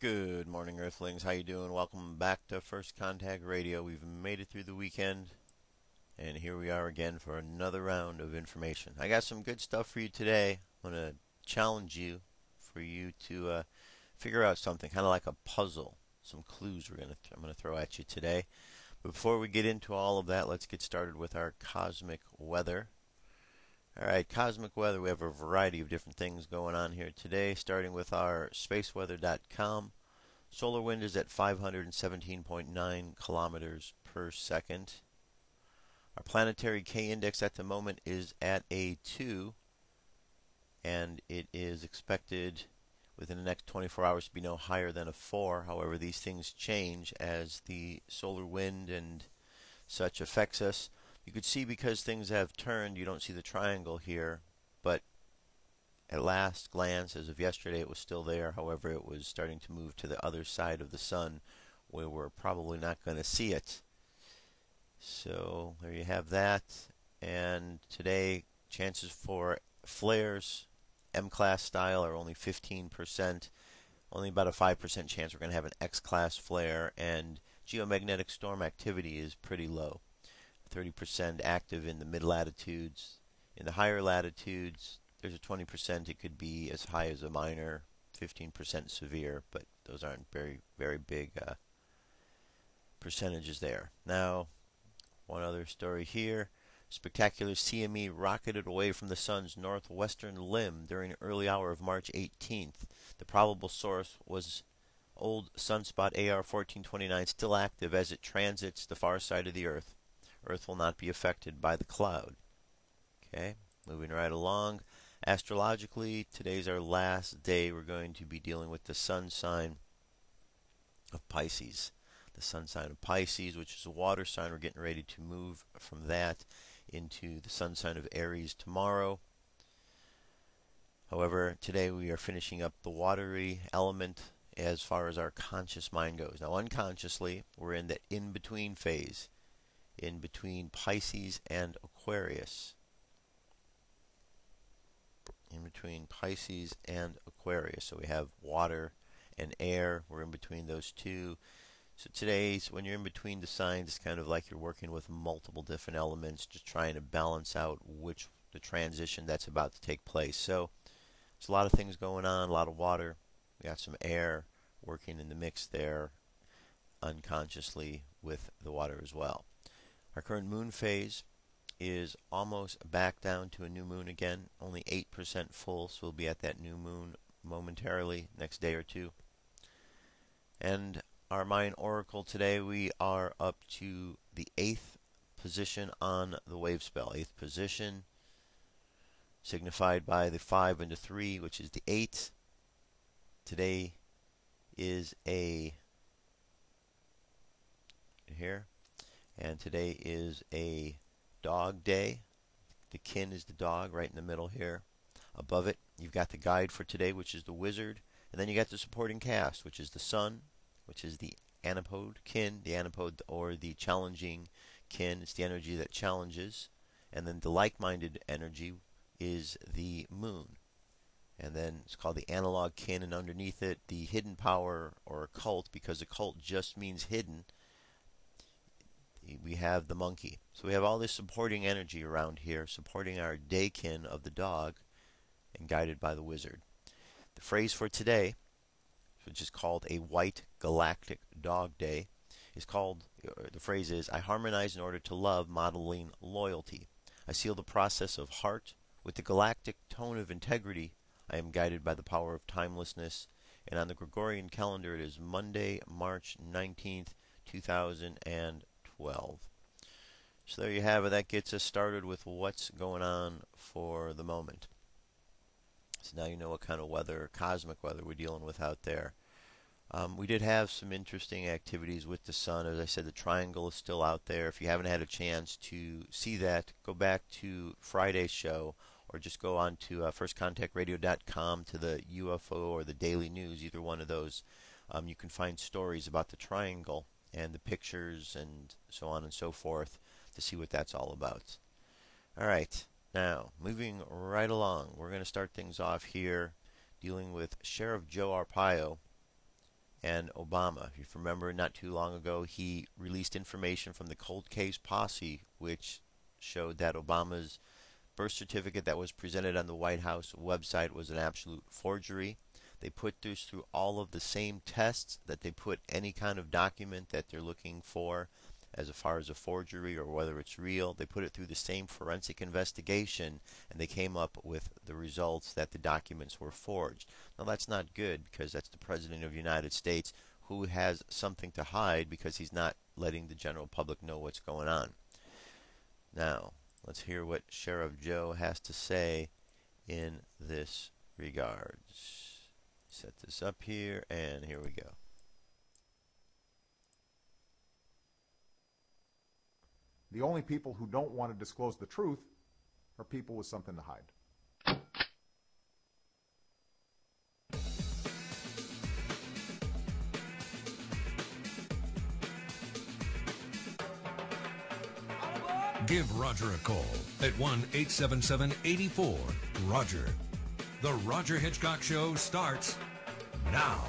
Good morning, Earthlings. How you doing? Welcome back to First Contact Radio. We've made it through the weekend, and here we are again for another round of information. I got some good stuff for you today. I'm going to challenge you for you to figure out something, kind of like a puzzle. Some clues I'm going to throw at you today. But before we get into all of that, let's get started with our cosmic weather. Alright, cosmic weather, we have a variety of different things going on here today, starting with our spaceweather.com. Solar wind is at 517.9 kilometers per second. Our planetary K index at the moment is at a 2, and it is expected within the next 24 hours to be no higher than a 4. However, these things change as the solar wind and such affects us. You could see because things have turned, you don't see the triangle here, but at last glance, as of yesterday, it was still there. However, it was starting to move to the other side of the sun, where we're probably not going to see it. So there you have that. And today, chances for flares, M-class style, are only 15%. Only about a 5% chance we're going to have an X-class flare, and geomagnetic storm activity is pretty low. 30% active in the mid-latitudes. In the higher latitudes, there's a 20%. It could be as high as a minor, 15% severe, but those aren't very, very big percentages there. Now, one other story here. Spectacular CME rocketed away from the sun's northwestern limb during an early hour of March 18th. The probable source was old sunspot AR 1429, still active as it transits the far side of the Earth. Earth will not be affected by the cloud. Okay, moving right along. Astrologically, today's our last day. We're going to be dealing with the sun sign of Pisces. The sun sign of Pisces, which is a water sign. We're getting ready to move from that into the sun sign of Aries tomorrow. However, today we are finishing up the watery element as far as our conscious mind goes. Now, unconsciously, we're in that in-between phase, in between Pisces and Aquarius. In between Pisces and Aquarius. So we have water and air. We're in between those two. So today's, when you're in between the signs, it's kind of like you're working with multiple different elements, just trying to balance out the transition that's about to take place. So there's a lot of things going on, a lot of water. We got some air working in the mix there unconsciously with the water as well. Our current moon phase is almost back down to a new moon again, only 8% full, so we'll be at that new moon momentarily, next day or two. And our Mayan Oracle today, we are up to the 8th position on the wave spell. 8th position, signified by the 5 and the 3, which is the 8. Today is here. And today is a dog day. The kin is the dog right in the middle here. Above it, you've got the guide for today, which is the wizard. And then you got the supporting cast, which is the sun, which is the antipode kin, the antipode or the challenging kin. It's the energy that challenges. And then the like-minded energy is the moon. And then it's called the analog kin, and underneath it, the hidden power or occult, because occult just means hidden. We have the monkey. So we have all this supporting energy around here, supporting our daykin of the dog, and guided by the wizard. The phrase for today, which is called a white galactic dog day, is called, the phrase is, I harmonize in order to love, modeling loyalty. I seal the process of heart with the galactic tone of integrity. I am guided by the power of timelessness. And on the Gregorian calendar, it is Monday, March 19th, 2012. So there you have it. That gets us started with what's going on for the moment. So now you know what kind of weather, cosmic weather, we're dealing with out there. We did have some interesting activities with the sun. As I said, the triangle is still out there. If you haven't had a chance to see that, go back to Friday's show, or just go on to firstcontactradio.com to the UFO or the Daily News, either one of those. You can find stories about the triangle and the pictures and so on and so forth to see what that's all about. Alright, now moving right along, we're going to start things off here dealing with Sheriff Joe Arpaio and Obama. If you remember, not too long ago, he released information from the cold case posse, which showed that Obama's birth certificate that was presented on the White House website was an absolute forgery. They put this through all of the same tests that they put any kind of document that they're looking for as far as a forgery or whether it's real. They put it through the same forensic investigation, and they came up with the results that the documents were forged. Now, that's not good, because that's the President of the United States who has something to hide because he's not letting the general public know what's going on. Now, let's hear what Sheriff Joe has to say in this regards. Set this up here, and here we go. The only people who don't want to disclose the truth are people with something to hide. Give Roger a call at 1-877-84-ROGER. The Roger Hitchcock Show starts now.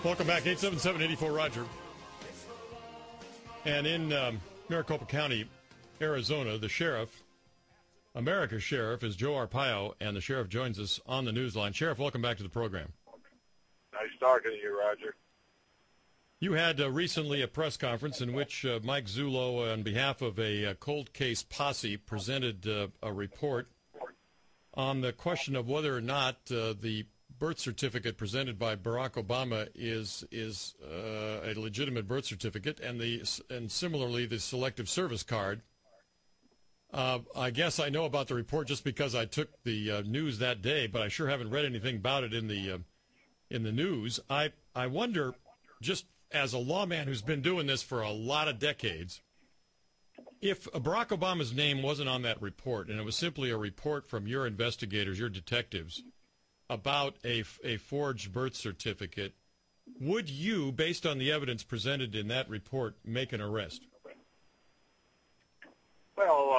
Welcome back, 877-84-ROGER. And in Maricopa County, Arizona, the sheriff, America's sheriff, is Joe Arpaio, and the sheriff joins us on the newsline. Sheriff, welcome back to the program. Nice talking to you, Roger. You had recently a press conference in which Mike Zullo, on behalf of a cold case posse, presented a report on the question of whether or not the birth certificate presented by Barack Obama is a legitimate birth certificate, and similarly the selective service card. I guess I know about the report just because I took the news that day, but I sure haven't read anything about it in the news. I wonder, just as a lawman who's been doing this for a lot of decades, if Barack Obama's name wasn't on that report and it was simply a report from your investigators, your detectives, about a forged birth certificate, would you, based on the evidence presented in that report, make an arrest? Well,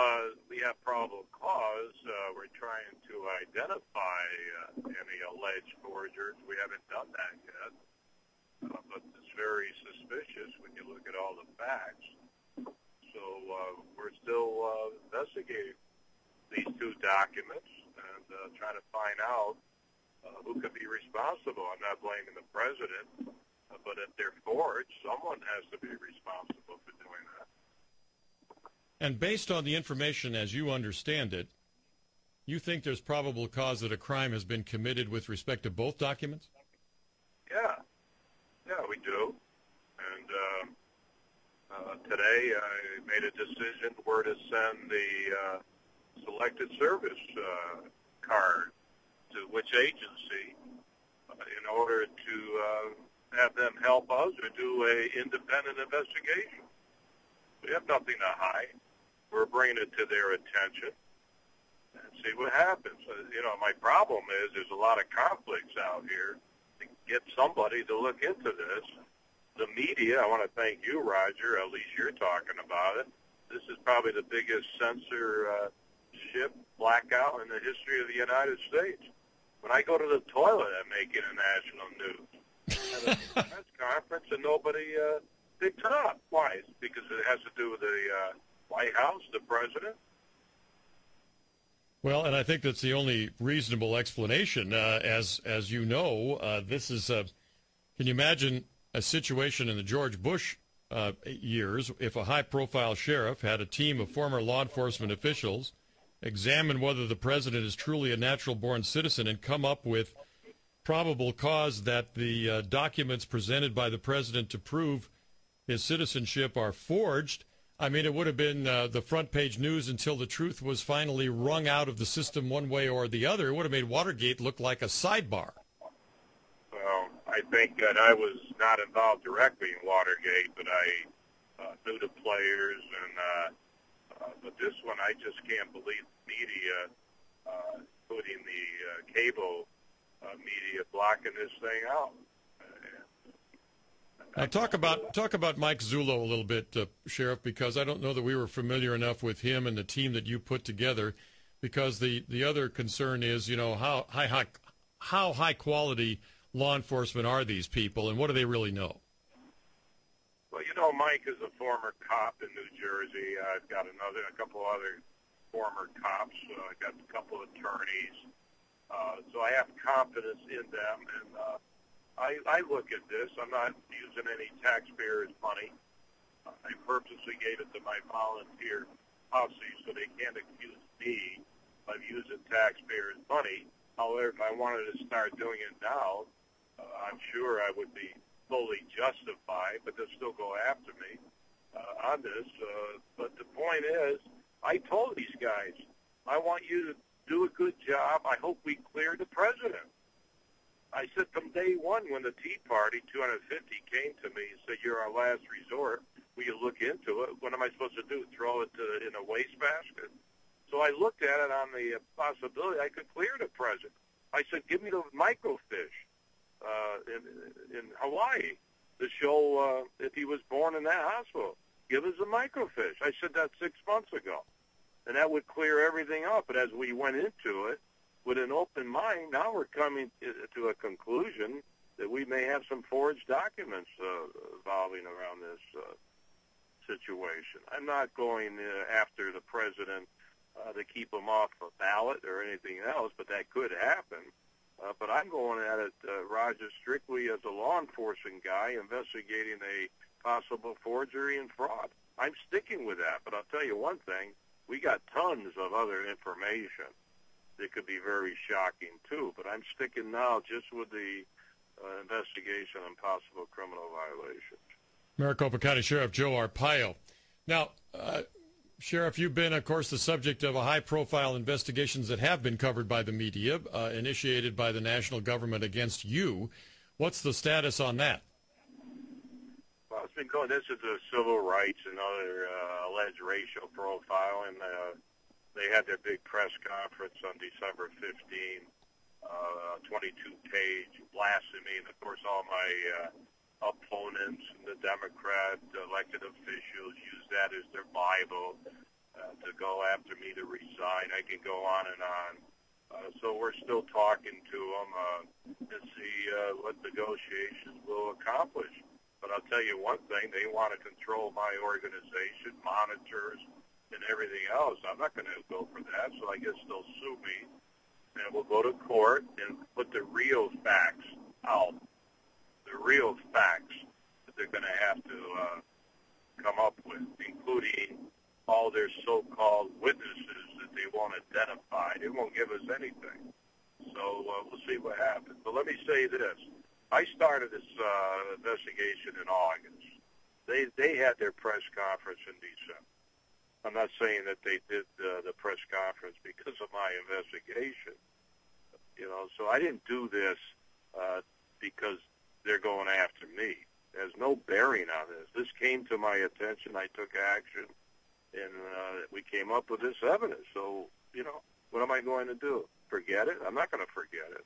we have probable cause. We're trying to identify any alleged forgers. We haven't done that yet, but it's very suspicious when you look at all the facts. So we're still investigating these two documents and trying to find out who could be responsible. I'm not blaming the president, but if they're forged, someone has to be responsible for doing that. And based on the information as you understand it, you think there's probable cause that a crime has been committed with respect to both documents? Yeah, we do. And today I made a decision where to send the selected service card to which agency in order to have them help us or do a independent investigation. We have nothing to hide. We're bringing it to their attention and see what happens. My problem is there's a lot of conflicts out here. To get somebody to look into this. The media, I want to thank you, Roger, at least you're talking about it. This is probably the biggest censorship blackout in the history of the United States. When I go to the toilet, I make it national news. I have a press conference and nobody picks it up. Why? It's because it has to do with the White House, the president. Well, and I think that's the only reasonable explanation. As you know, this is can you imagine a situation in the George Bush years if a high-profile sheriff had a team of former law enforcement officials examine whether the president is truly a natural-born citizen and come up with probable cause that the documents presented by the president to prove his citizenship are forged? I mean, it would have been the front-page news until the truth was finally wrung out of the system one way or the other. It would have made Watergate look like a sidebar. Well, I think that I was not involved directly in Watergate, but I knew the players, and but this one, I just can't believe the media, including the cable media, blocking this thing out. Now talk about Mike Zullo a little bit, Sheriff, because I don't know that we were familiar enough with him and the team that you put together. Because the other concern is, you know, how high quality law enforcement are these people, and what do they really know? Well, you know, Mike is a former cop in New Jersey. I've got a couple other former cops. I've got a couple of attorneys. So I have confidence in them, and I look at this. I'm not using any taxpayers' money. I purposely gave it to my volunteer posse so they can't accuse me of using taxpayers' money. However, if I wanted to start doing it now, I'm sure I would be fully justified, but they'll still go after me on this. But the point is, I told these guys, I want you to do a good job. I hope we clear the president. I said from day one when the Tea Party, 250, came to me and said, you're our last resort, will you look into it? What am I supposed to do, throw it in a wastebasket? So I looked at it on the possibility I could clear the president. I said, give me the microfiche in Hawaii to show if he was born in that hospital. Give us a microfiche. I said that 6 months ago. And that would clear everything up. But as we went into it with an open mind, now we're coming to a conclusion that we may have some forged documents evolving around this situation. I'm not going after the president to keep him off a ballot or anything else, but that could happen. But I'm going at it, Roger, strictly as a law enforcement guy investigating a possible forgery and fraud. I'm sticking with that, but I'll tell you one thing. We got tons of other information that could be very shocking, too. But I'm sticking now just with the investigation on possible criminal violations. Maricopa County Sheriff Joe Arpaio. Now, Sheriff, you've been, of course, the subject of a high-profile investigations that have been covered by the media, initiated by the national government against you. What's the status on that? Well, it's been going. This is a civil rights and other alleged racial profiling. They had their big press conference on December 15, 22-page blasphemy, and of course all my opponents and the Democrat elected officials use that as their Bible to go after me to resign. I can go on and on. So we're still talking to them to see what negotiations will accomplish. But I'll tell you one thing, they want to control my organization, monitors, and everything else. I'm not going to go for that, so I guess they'll sue me, and we'll go to court and put the real facts out, the real facts that they're going to have to come up with, including all their so-called witnesses that they won't identify. They won't give us anything. So we'll see what happens. But let me say this. I started this investigation in August. They had their press conference in December. I'm not saying that they did the press conference because of my investigation. You know, so I didn't do this because they're going after me. There's no bearing on this. This came to my attention. I took action, and we came up with this evidence. So, you know, what am I going to do? Forget it? I'm not going to forget it.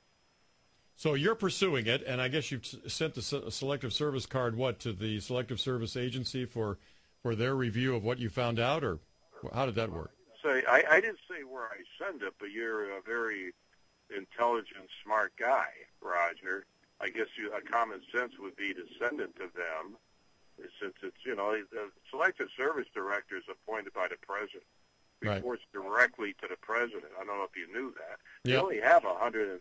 So you're pursuing it, and I guess you've sent the Selective Service card, to the Selective Service Agency for their review of what you found out, or how did that work? I didn't say where I send it, but you're a very intelligent, smart guy, Roger. I guess a common sense would be to send it to them, since it's, you know, the Selective Service Director is appointed by the President. Reports directly to the president. I don't know if you knew that. They only have 136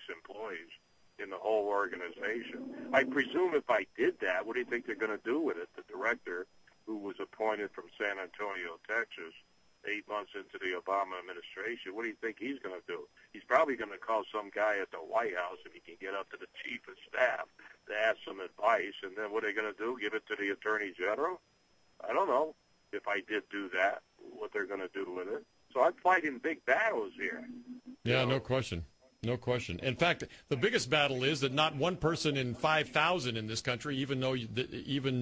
employees in the whole organization. I presume if I did that, what do you think they're going to do with it? The director, who was appointed from San Antonio, Texas, 8 months into the Obama administration, what do you think he's going to do? He's probably going to call some guy at the White House, if he can get up to the chief of staff, to ask some advice, and then what are they going to do, give it to the Attorney General? I don't know if I did do that, what they're going to do with it. So I'm fighting big battles here. Yeah, no question. No question. In fact, the biggest battle is that not one person in 5,000 in this country even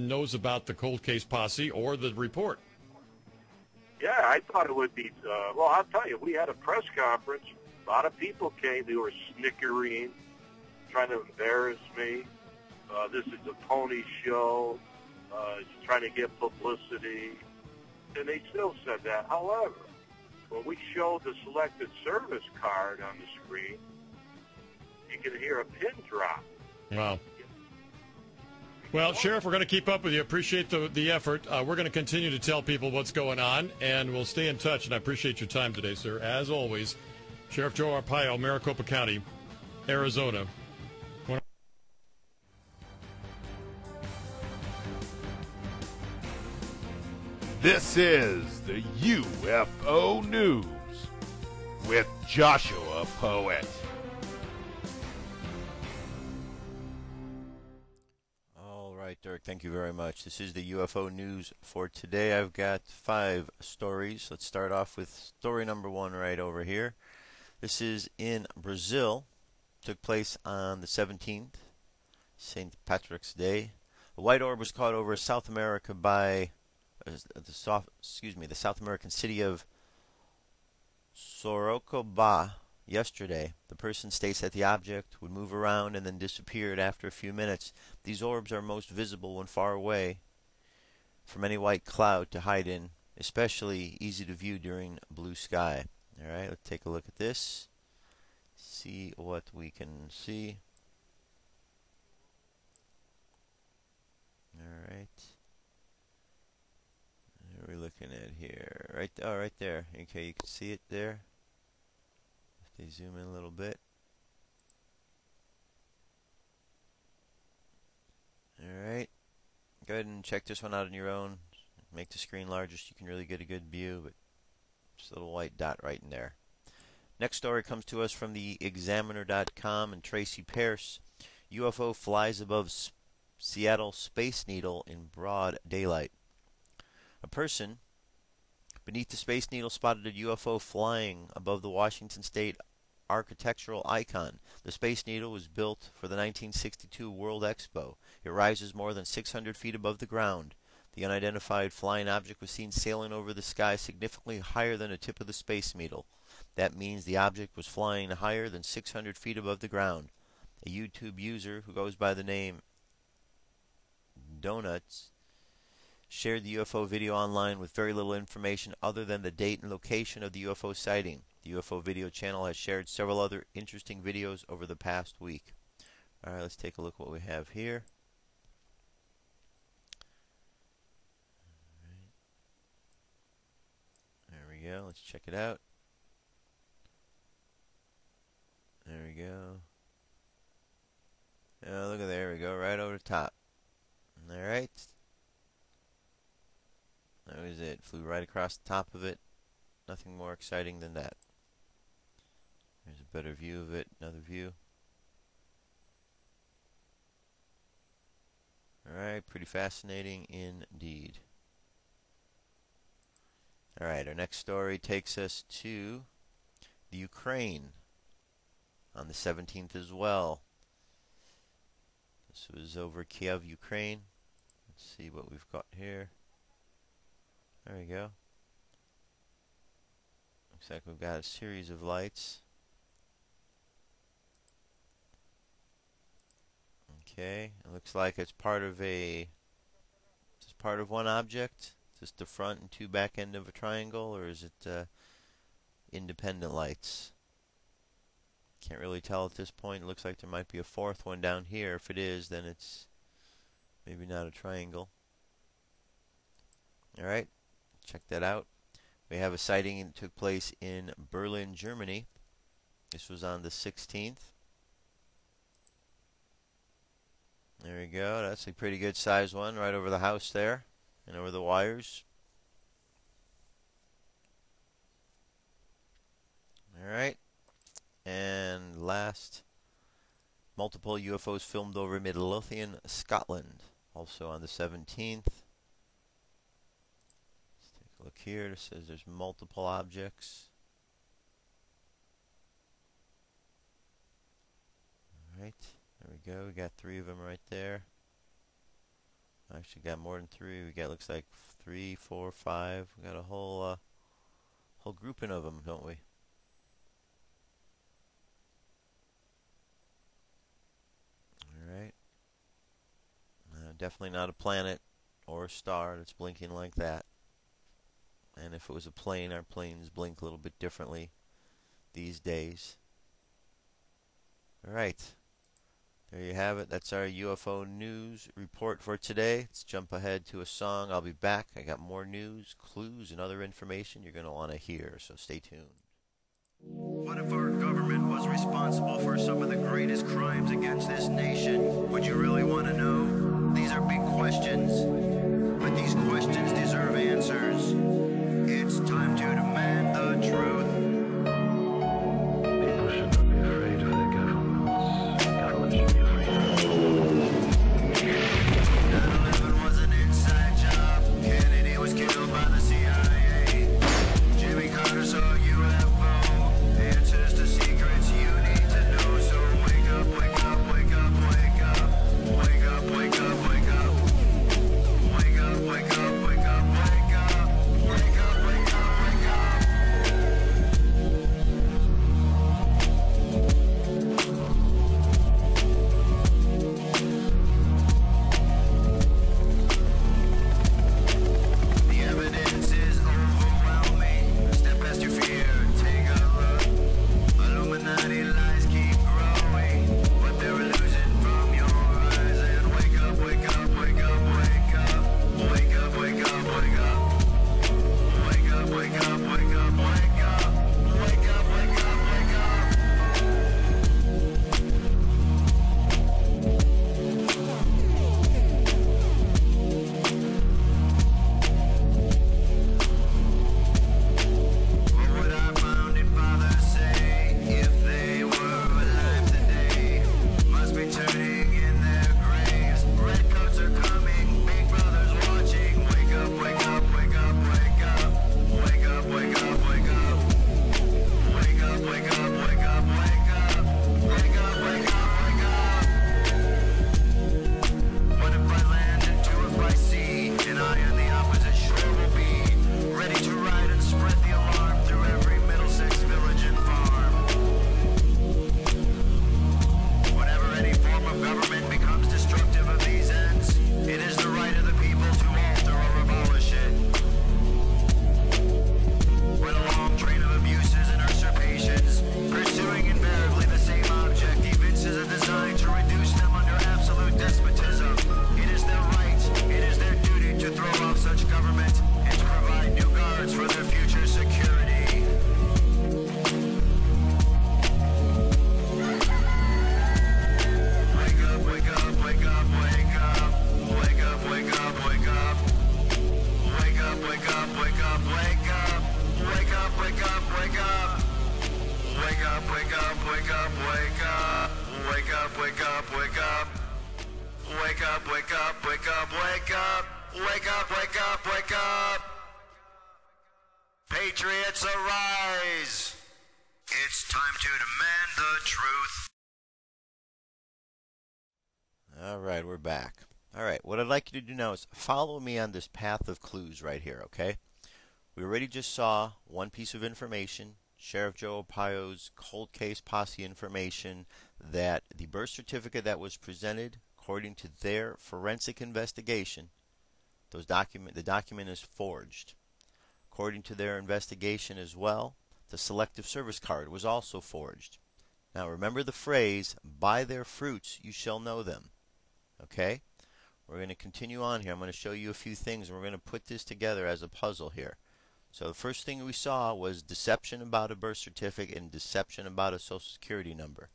knows about the cold case posse or the report. Yeah, I thought it would be, well, I'll tell you, we had a press conference. A lot of people came. They were snickering, trying to embarrass me. this is a pony show, trying to get publicity, and they still said that. However, when we showed the selected service card on the screen, you can hear a pin drop. Wow. Well, Sheriff, we're going to keep up with you. Appreciate the effort. We're going to continue to tell people what's going on, and we'll stay in touch, and I appreciate your time today, sir. As always, Sheriff Joe Arpaio, Maricopa County, Arizona. This is the UFO News with Joshua Poet. All right, Dirk, thank you very much. This is the UFO News for today. I've got 5 stories. Let's start off with story number 1 right over here. This is in Brazil. Took place on the 17th, St. Patrick's Day. A white orb was caught over South America by the South American city of Sorocaba yesterday. The person states that the object would move around and then disappeared after a few minutes. These orbs are most visible when far away from any white cloud to hide in, especially easy to view during blue sky. All right, let's take a look at this. See what we can see. All right. What are we looking at here? Right there. Okay, you can see it there. If they zoom in a little bit. Alright. Go ahead and check this one out on your own. Make the screen larger so you can really get a good view, but just a little white dot right in there. Next story comes to us from the Examiner.com and Tracy Pierce. UFO flies above Seattle Space Needle in broad daylight. A person beneath the Space Needle spotted a UFO flying above the Washington State architectural icon. The Space Needle was built for the 1962 World Expo. It rises more than 600 feet above the ground. The unidentified flying object was seen sailing over the sky significantly higher than the tip of the Space Needle. That means the object was flying higher than 600 feet above the ground. A YouTube user who goes by the name Donuts shared the UFO video online with very little information other than the date and location of the UFO sighting. The UFO video channel has shared several other interesting videos over the past week. Alright, let's take a look at what we have here. There we go. Let's check it out. There we go. Oh, look at there we go. Right over the top. Alright. That was it. Flew right across the top of it. Nothing more exciting than that. There's a better view of it. Another view. Alright, pretty fascinating indeed. Alright, our next story takes us to the Ukraine on the 17th as well. This was over Kiev, Ukraine. Let's see what we've got here. There we go. Looks like we've got a series of lights. Okay, it looks like it's part of one object. Is this the front and 2 back end of a triangle, or is it independent lights? Can't really tell at this point. It looks like there might be a 4th one down here. If it is, then it's maybe not a triangle. Alright, check that out. We have a sighting that took place in Berlin, Germany. This was on the 16th. There we go. That's a pretty good size one right over the house there and over the wires. Alright. And last, multiple UFOs filmed over Midlothian, Scotland, also on the 17th. Let's take a look here. It says there's multiple objects. Alright, there we go. We got 3 of them right there. Actually got more than 3. We got, looks like 3, 4, 5. We got a whole grouping of them, don't we? Alright. definitely not a planet or a star that's blinking like that. And if it was a plane, our planes blink a little bit differently these days. Alright, there you have it. That's our UFO news report for today. Let's jump ahead to a song. I'll be back. I got more news, clues, and other information you're going to want to hear, so stay tuned. What if our government was responsible for some of the greatest crimes against this nation? Would you really want to know? These are big questions, but these questions deserve answers. It's time to demand the truth. People should not be afraid of their governments. Governments should be afraid of them. 9/11 was an inside job. Kennedy was killed by the CIA. Jimmy Carter saw UFO. Answers to secrets you need to know. So wake up, wake up, wake up, wake up. Wake up, wake up, wake up. Wake up, wake up, wake up, wake up. Wake up, wake up, wake up. The evidence is overwhelming. Step past your fear, take a look. Illuminati lies keep growing, but they're losing from your eyes. And wake up, wake up, wake up, wake up. Wake up, wake up, wake up. Wake up, wake up, wake up, wake up. Wake up, wake up, wake up. What would our founding fathers say if they were alive today? Must be turning in their graves. Redcoats are coming, big brother's watching. Wake up, wake up, wake up, wake up. Wake up, wake up, wake up. Wake up, wake up, wake up, wake up. Wake up, wake up, wake up. What if I land and two if I see? And I on the opposite shore will be ready to ride and spread the alarm through every Middlesex village and farm. Whenever any form of government becomes destructive of these ends, it is the right of the people to alter or abolish it. When a long train of abuses and usurpations, pursuing invariably the same object, evinces a design to reduce them under absolute despotism, it is their right, it is their duty to throw off such government and to provide new guards for their future security. Wake up, wake up, wake up, wake up. Wake up, wake up, wake up. Wake up, wake up, wake up, wake up. Wake up, wake up, wake up. Wake up, wake up, wake up, wake up. Wake up, wake up, wake up. Wake up, wake up, wake up, wake up. Wake up, wake up, wake up. Patriots arise. It's time to demand the truth. Alright, we're back. Alright, what I'd like you to do now is follow me on this path of clues right here, okay? We already just saw one piece of information, Sheriff Joe Arpaio's cold case posse information, that the birth certificate that was presented, according to their forensic investigation, the document is forged. According to their investigation as well, the selective service card was also forged. Now remember the phrase, by their fruits you shall know them. Okay? We're going to continue on here. I'm going to show you a few things, and we're going to put this together as a puzzle here. So the first thing we saw was deception about a birth certificate and deception about a social security number.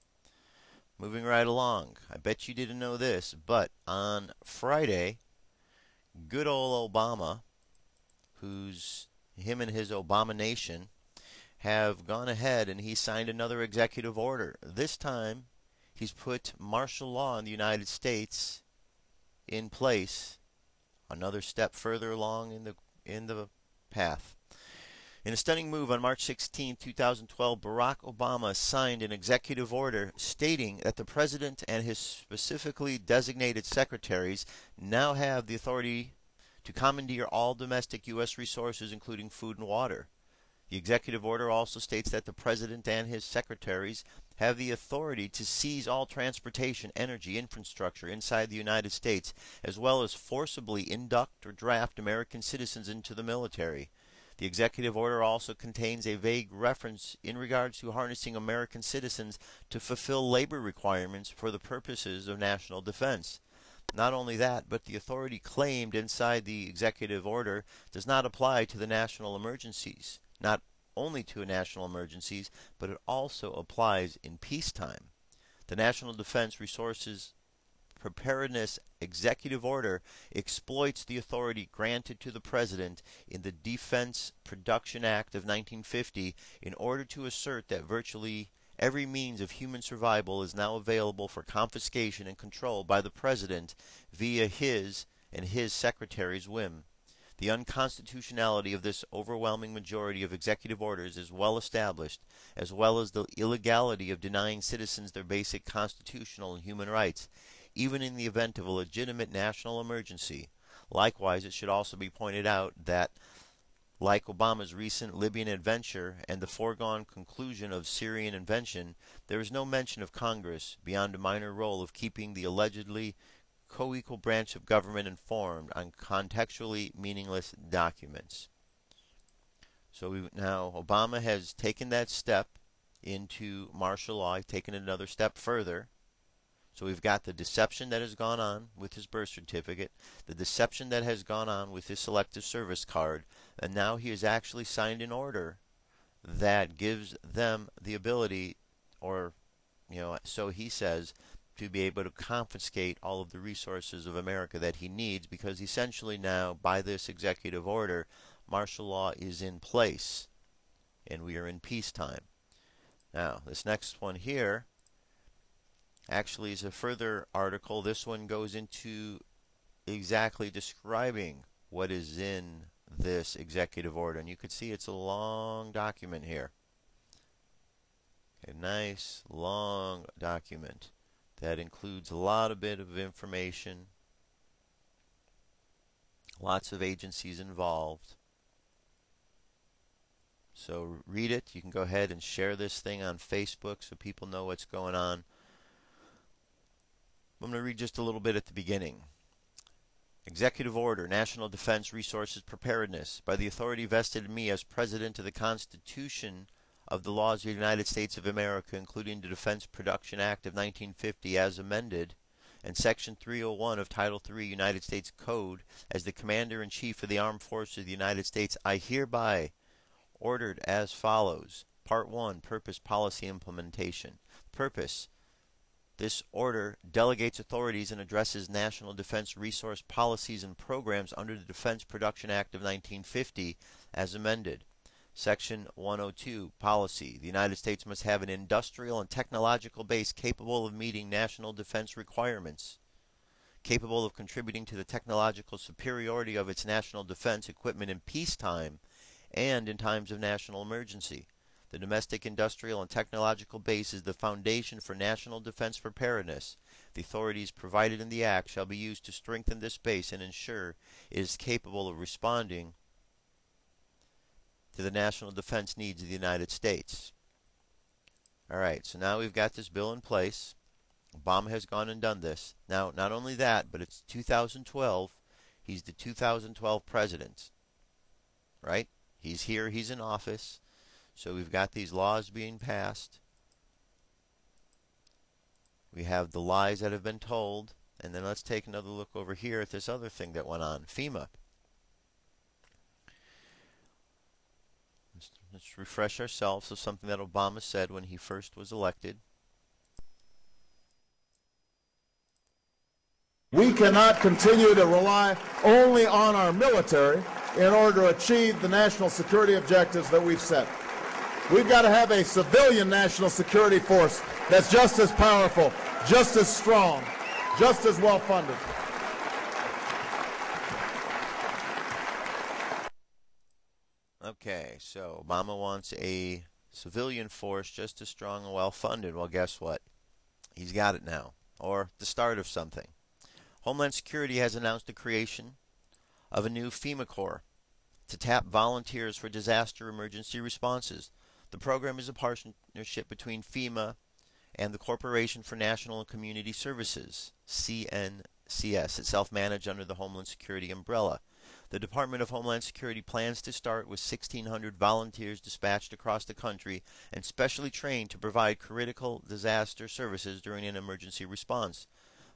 Moving right along, I bet you didn't know this, but on Friday, good old Obama, him and his Obama-nation have gone ahead and he signed another executive order. This time, he's put martial law in the United States in place, another step further along in the path. In a stunning move on March 16, 2012, Barack Obama signed an executive order stating that the president and his specifically designated secretaries now have the authority to commandeer all domestic U.S. resources, including food and water. The executive order also states that the President and his secretaries have the authority to seize all transportation, energy, infrastructure inside the United States, as well as forcibly induct or draft American citizens into the military. The executive order also contains a vague reference in regards to harnessing American citizens to fulfill labor requirements for the purposes of national defense. Not only that, but the authority claimed inside the executive order does not apply to the national emergencies. Not only to national emergencies, but it also applies in peacetime. The National Defense Resources Preparedness Executive Order exploits the authority granted to the President in the Defense Production Act of 1950 in order to assert that virtually every means of human survival is now available for confiscation and control by the President via his and his Secretary's whim. The unconstitutionality of this overwhelming majority of executive orders is well established, as well as the illegality of denying citizens their basic constitutional and human rights, even in the event of a legitimate national emergency. Likewise, it should also be pointed out that, like Obama's recent Libyan adventure and the foregone conclusion of Syrian invasion, there is no mention of Congress beyond a minor role of keeping the allegedly co-equal branch of government informed on contextually meaningless documents. So now Obama has taken that step into martial law, taken another step further. So we've got the deception that has gone on with his birth certificate, the deception that has gone on with his selective service card, and now he has actually signed an order that gives them the ability, or, so he says, to be able to confiscate all of the resources of America that he needs, because essentially now, by this executive order, martial law is in place, and we are in peacetime. Now, this next one here actually is a further article. This one goes into exactly describing what is in this executive order, and you can see it's a long document here. A nice long document that includes a lot of bit of information, lots of agencies involved. So read it. You can go ahead and share this thing on Facebook so people know what's going on. I'm going to read just a little bit at the beginning. Executive Order, National Defense Resources Preparedness. By the authority vested in me as President of the Constitution of the laws of the United States of America, including the Defense Production Act of 1950 as amended, and Section 301 of Title III United States Code, as the Commander-in-Chief of the Armed Forces of the United States, I hereby ordered as follows. Part 1, Purpose, Policy, Implementation. Purpose. This order delegates authorities and addresses national defense resource policies and programs under the Defense Production Act of 1950 as amended. Section 102, Policy. The United States must have an industrial and technological base capable of meeting national defense requirements, capable of contributing to the technological superiority of its national defense equipment in peacetime and in times of national emergency. The domestic industrial and technological base is the foundation for national defense preparedness. The authorities provided in the Act shall be used to strengthen this base and ensure it is capable of responding to the national defense needs of the United States. Alright, so now we've got this bill in place. Obama has gone and done this. Now, not only that, but it's 2012. He's the 2012 president. Right? He's here, he's in office. So we've got these laws being passed. We have the lies that have been told. And then let's take another look over here at this other thing that went on. FEMA. Let's refresh ourselves of something that Obama said when he first was elected. We cannot continue to rely only on our military in order to achieve the national security objectives that we've set. We've got to have a civilian national security force that's just as powerful, just as strong, just as well funded. Okay, so Obama wants a civilian force just as strong and well funded. Well, guess what? He's got it now, or the start of something. Homeland Security has announced the creation of a new FEMA Corps. to tap volunteers for disaster emergency responses. The program is a partnership between FEMA and the Corporation for National and Community Services, CNCS. It's self-managed under the Homeland Security umbrella. The Department of Homeland Security plans to start with 1,600 volunteers dispatched across the country and specially trained to provide critical disaster services during an emergency response.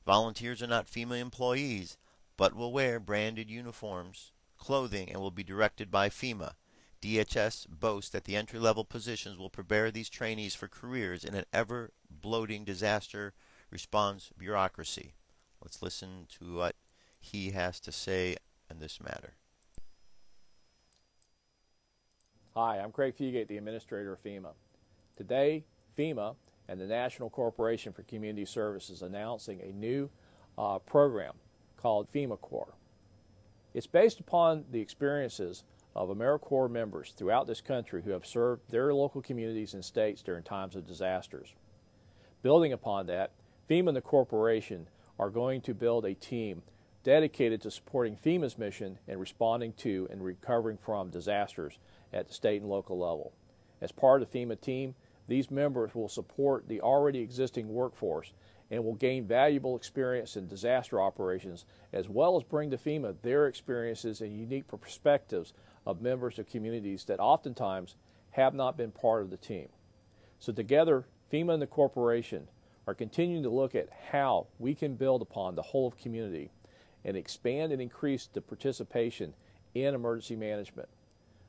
Volunteers are not FEMA employees, but will wear branded uniforms, clothing, and will be directed by FEMA. DHS boasts that the entry-level positions will prepare these trainees for careers in an ever-bloating disaster response bureaucracy. Let's listen to what he has to say on this matter. Hi, I'm Craig Fugate, the Administrator of FEMA. Today, FEMA and the National Corporation for Community Services announcing a new program called FEMA Corps. It's based upon the experiences of AmeriCorps members throughout this country who have served their local communities and states during times of disasters. Building upon that, FEMA and the corporation are going to build a team dedicated to supporting FEMA's mission in responding to and recovering from disasters at the state and local level. As part of the FEMA team, these members will support the already existing workforce and will gain valuable experience in disaster operations, as well as bring to FEMA their experiences and unique perspectives of members of communities that oftentimes have not been part of the team. So together, FEMA and the corporation are continuing to look at how we can build upon the whole of community and expand and increase the participation in emergency management.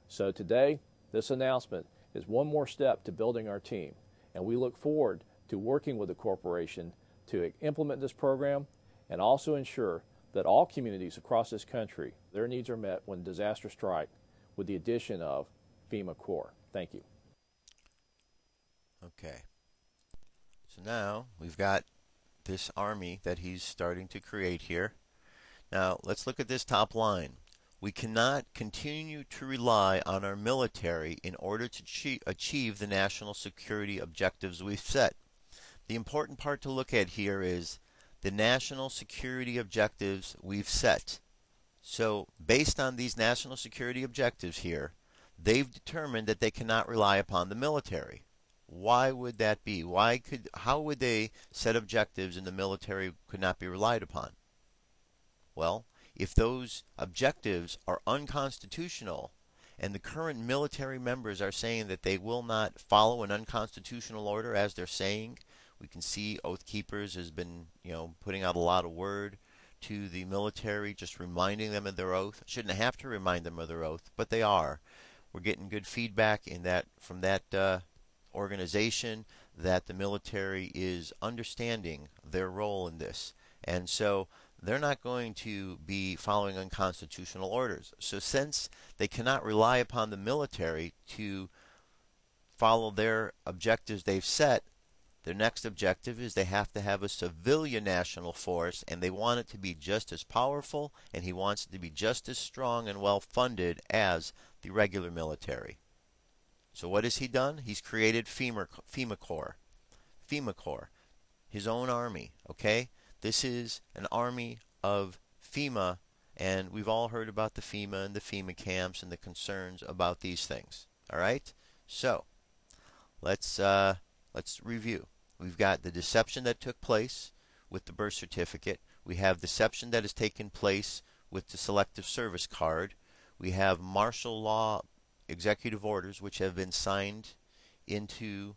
So today, this announcement is one more step to building our team, and we look forward to working with the corporation to implement this program and also ensure that all communities across this country, their needs are met when disasters strike with the addition of FEMA Corps. Thank you. Okay. So now we've got this army that he's starting to create here. Now let's look at this top line. We cannot continue to rely on our military in order to achieve the national security objectives we've set. The important part to look at here is the national security objectives we've set. So based on these national security objectives here, they've determined that they cannot rely upon the military. Why would that be? How would they set objectives and the military could not be relied upon? Well, if those objectives are unconstitutional and the current military members are saying that they will not follow an unconstitutional order as they're saying, we can see Oath Keepers has been, putting out a lot of word to the military, just reminding them of their oath. Shouldn't have to remind them of their oath, but they are. We're getting good feedback from that organization that the military is understanding their role in this. And so they're not going to be following unconstitutional orders. So since they cannot rely upon the military to follow their objectives they've set, their next objective is they have to have a civilian national force, and they want it to be just as powerful, and he wants it to be just as strong and well funded as the regular military. So what has he done? He's created FEMA Corps. FEMA Corps, his own army, okay? This is an army of FEMA, and we've all heard about the FEMA and the FEMA camps and the concerns about these things. All right? So, let's review. We've got the deception that took place with the birth certificate. We have deception that has taken place with the selective service card. We have martial law executive orders which have been signed by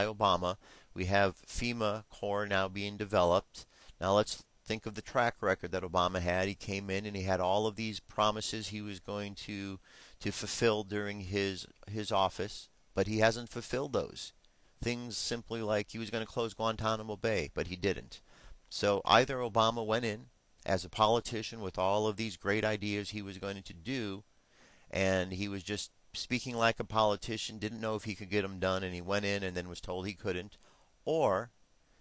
Obama. We have FEMA Corps now being developed. Now let's think of the track record that Obama had. He came in and he had all of these promises he was going to fulfill during his office, but he hasn't fulfilled those. Things simply like he was going to close Guantanamo Bay, but he didn't. So either Obama went in as a politician with all of these great ideas he was going to do, and he was just speaking like a politician, didn't know if he could get them done, and he went in and then was told he couldn't. Or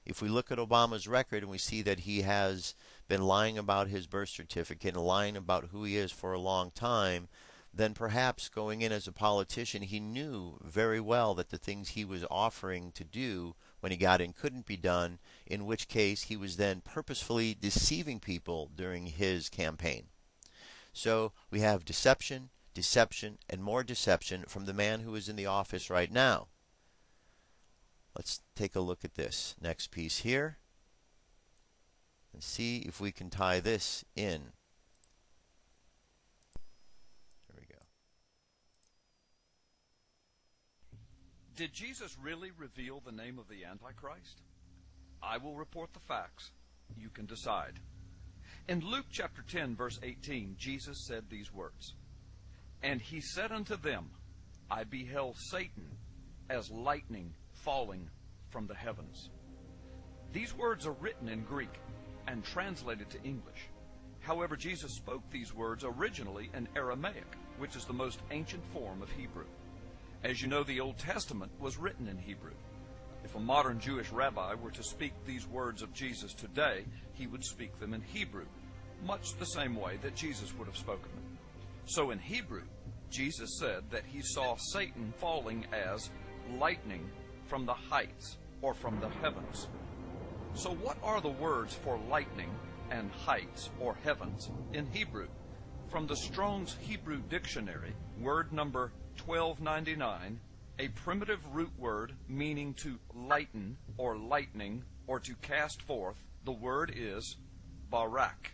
if we look at Obama's record and we see that he has been lying about his birth certificate and lying about who he is for a long time, then perhaps going in as a politician, he knew very well that the things he was offering to do when he got in couldn't be done, in which case he was then purposefully deceiving people during his campaign. So we have deception, deception, and more deception from the man who is in the office right now. Let's take a look at this next piece here and see if we can tie this in. There we go. Did Jesus really reveal the name of the Antichrist? I will report the facts. You can decide. In Luke chapter 10, verse 18, Jesus said these words, "And he said unto them, I beheld Satan as lightning falling from the heavens." These words are written in Greek and translated to English. However, Jesus spoke these words originally in Aramaic, which is the most ancient form of Hebrew. As you know, the Old Testament was written in Hebrew. If a modern Jewish rabbi were to speak these words of Jesus today, he would speak them in Hebrew, much the same way that Jesus would have spoken them. So in Hebrew, Jesus said that he saw Satan falling as lightning from the heights or from the heavens. So what are the words for lightning and heights or heavens in Hebrew? From the Strong's Hebrew Dictionary, word number 1299, a primitive root word meaning to lighten or lightning or to cast forth, the word is barak.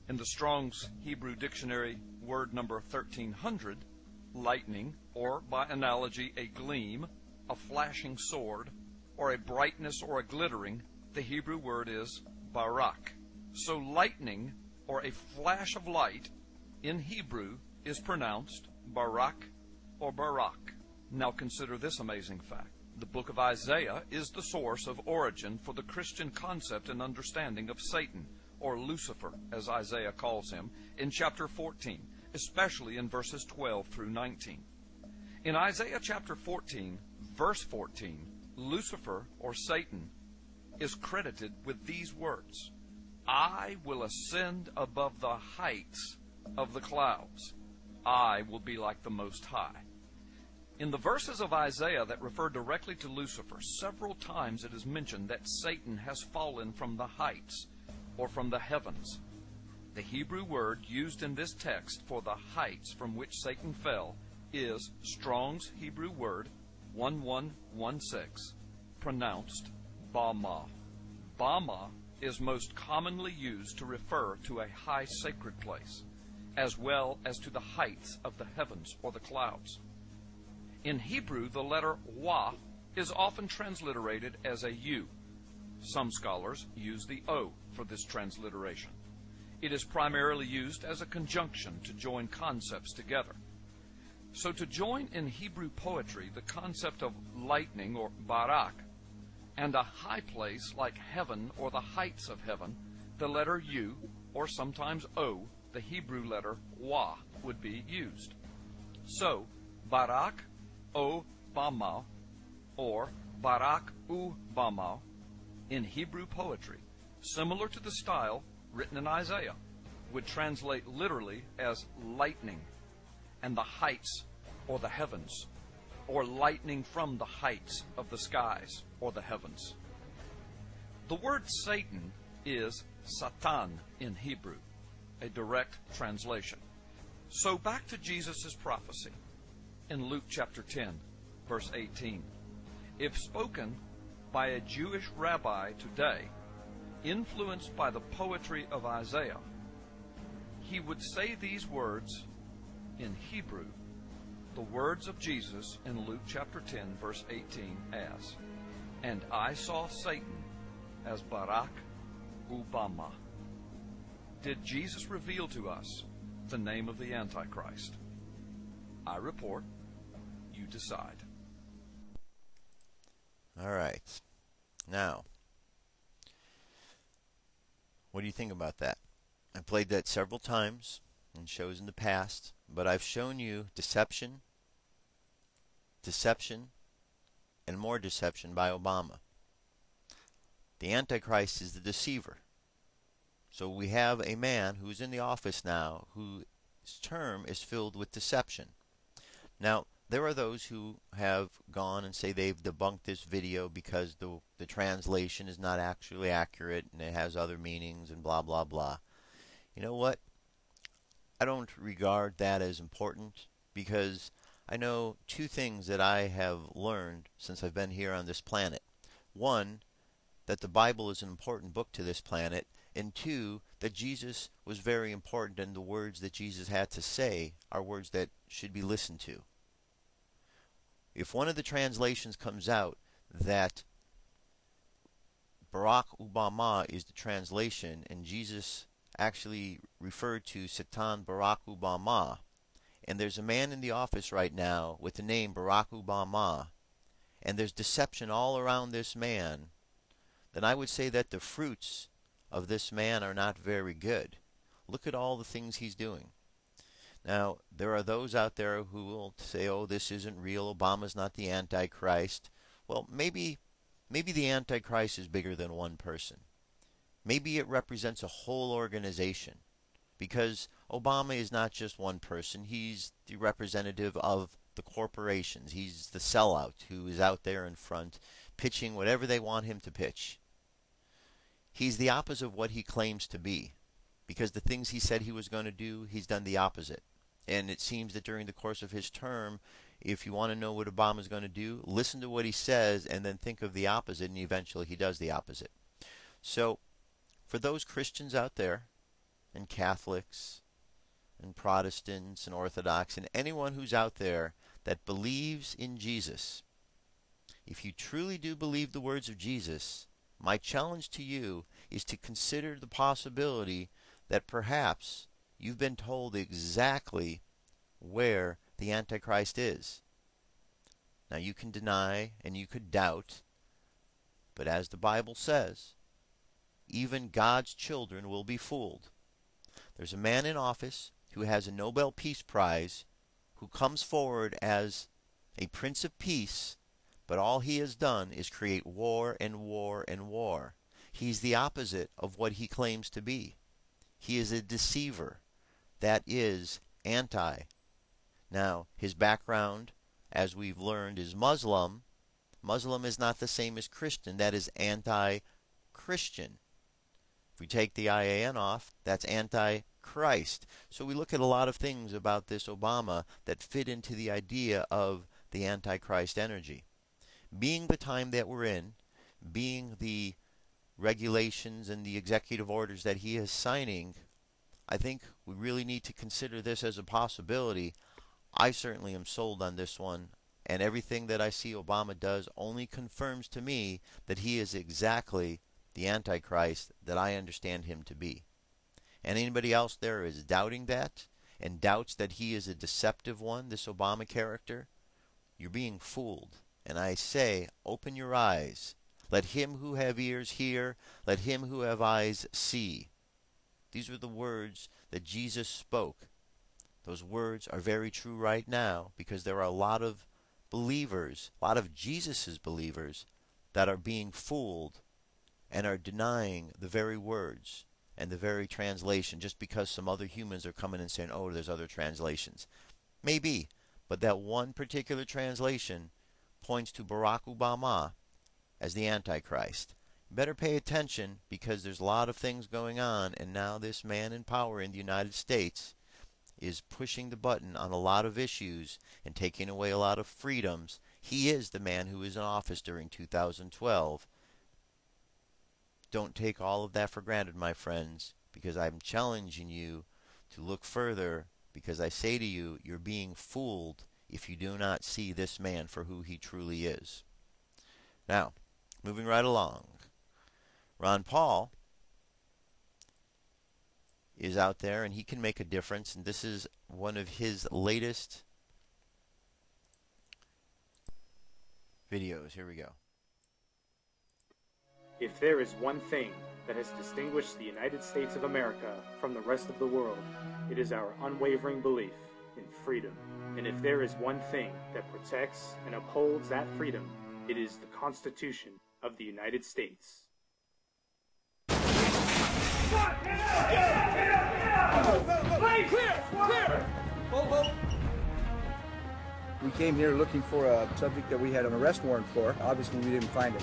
In the Strong's Hebrew Dictionary, word number 1300, lightning, or by analogy a gleam, a flashing sword, or a brightness or a glittering, the Hebrew word is barak. So lightning, or a flash of light, in Hebrew is pronounced barak or barak. Now consider this amazing fact. The book of Isaiah is the source of origin for the Christian concept and understanding of Satan, or Lucifer, as Isaiah calls him, in chapter 14, especially in verses 12 through 19. In Isaiah chapter 14, verse 14, Lucifer, or Satan, is credited with these words, "I will ascend above the heights of the clouds. I will be like the Most High." In the verses of Isaiah that refer directly to Lucifer, several times it is mentioned that Satan has fallen from the heights, or from the heavens. The Hebrew word used in this text for the heights from which Satan fell is Strong's Hebrew word 1116, pronounced Bama. Bama is most commonly used to refer to a high sacred place, as well as to the heights of the heavens or the clouds. In Hebrew, the letter wa is often transliterated as a u. Some scholars use the o for this transliteration. It is primarily used as a conjunction to join concepts together. So to join in Hebrew poetry the concept of lightning, or barak, and a high place like heaven or the heights of heaven, the letter u, or sometimes o, the Hebrew letter wa, would be used. So, barak o bama, or barak u bama, in Hebrew poetry, similar to the style written in Isaiah, would translate literally as lightning and the heights or the heavens, or lightning from the heights of the skies or the heavens. The word Satan is Satan in Hebrew, a direct translation. So back to Jesus' prophecy in Luke chapter 10, verse 18. If spoken by a Jewish rabbi today, influenced by the poetry of Isaiah, he would say these words in Hebrew, the words of Jesus in Luke chapter 10, verse 18 as, "And I saw Satan as Barak Ubama." Did Jesus reveal to us the name of the Antichrist? I report, you decide. All right. Now, what do you think about that? I played that several times in shows in the past, but I've shown you deception, deception, and more deception by Obama. The Antichrist is the deceiver. So we have a man who's in the office now whose term is filled with deception. Now, there are those who have gone and say they've debunked this video because the translation is not actually accurate and it has other meanings and blah, blah, blah. You know what? I don't regard that as important, because I know two things that I have learned since I've been here on this planet. One, that the Bible is an important book to this planet, and two, that Jesus was very important, and the words that Jesus had to say are words that should be listened to. If one of the translations comes out that Barack Obama is the translation, and Jesus actually referred to Satan Barack Obama, and there's a man in the office right now with the name Barack Obama, and there's deception all around this man, then I would say that the fruits of this man are not very good. Look at all the things he's doing. Now, there are those out there who will say, oh, this isn't real, Obama's not the Antichrist. Well, maybe the Antichrist is bigger than one person. Maybe it represents a whole organization, because Obama is not just one person. He's the representative of the corporations. He's the sellout who is out there in front pitching whatever they want him to pitch. He's the opposite of what he claims to be, because the things he said he was going to do, he's done the opposite. And it seems that during the course of his term, if you want to know what Obama's going to do, listen to what he says and then think of the opposite, and eventually he does the opposite. So, for those Christians out there, and Catholics, and Protestants, and Orthodox, and anyone who's out there that believes in Jesus, if you truly do believe the words of Jesus, my challenge to you is to consider the possibility that perhaps you've been told exactly where the Antichrist is. Now, you can deny and you could doubt, but as the Bible says, even God's children will be fooled. There's a man in office who has a Nobel Peace Prize who comes forward as a Prince of Peace, but all he has done is create war and war and war. He's the opposite of what he claims to be. He is a deceiver. That is anti. Now, his background, as we've learned, is Muslim. Muslim is not the same as Christian. That is anti-Christian. If we take the IAN off, that's anti-Christ. So we look at a lot of things about this Obama that fit into the idea of the Antichrist energy. Being the time that we're in, being the regulations and the executive orders that he is signing, I think we really need to consider this as a possibility. I certainly am sold on this one, and everything that I see Obama does only confirms to me that he is exactly the Antichrist that I understand him to be. And anybody else there is doubting that and doubts that he is a deceptive one, this Obama character, you're being fooled. And I say, open your eyes. Let him who have ears hear. Let him who have eyes see. These were the words that Jesus spoke. Those words are very true right now, because there are a lot of believers, a lot of Jesus's believers, that are being fooled and are denying the very words and the very translation just because some other humans are coming and saying, oh, there's other translations. Maybe, but that one particular translation points to Barack Obama as the Antichrist. You better pay attention, because there's a lot of things going on, and now this man in power in the United States is pushing the button on a lot of issues and taking away a lot of freedoms. He is the man who was in office during 2012. Don't take all of that for granted, my friends, because I'm challenging you to look further, because I say to you, you're being fooled if you do not see this man for who he truly is. Now, moving right along, Ron Paul is out there, and he can make a difference, and this is one of his latest videos. Here we go. If there is one thing that has distinguished the United States of America from the rest of the world, it is our unwavering belief in freedom. And if there is one thing that protects and upholds that freedom, it is the Constitution of the United States. Lane clear! Clear! Hold. We came here looking for a subject that we had an arrest warrant for. Obviously, we didn't find it.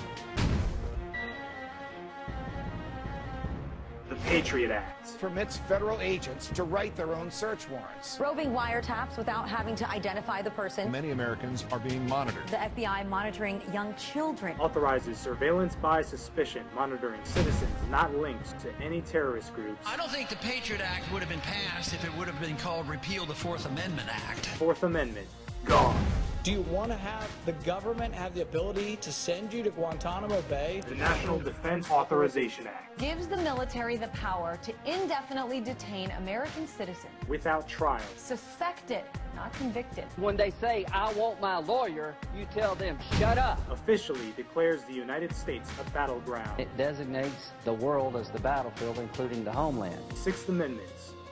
The Patriot Act permits federal agents to write their own search warrants. Roving wiretaps without having to identify the person. Many Americans are being monitored. The FBI monitoring young children. Authorizes surveillance by suspicion, monitoring citizens not linked to any terrorist groups. I don't think the Patriot Act would have been passed if it would have been called Repeal the Fourth Amendment Act. Fourth Amendment, gone. Do you want to have the government have the ability to send you to Guantanamo Bay? The National Defense Authorization Act gives the military the power to indefinitely detain American citizens without trial. Suspected, not convicted. When they say, I want my lawyer, you tell them, shut up. Officially declares the United States a battleground. It designates the world as the battlefield, including the homeland. Sixth Amendment,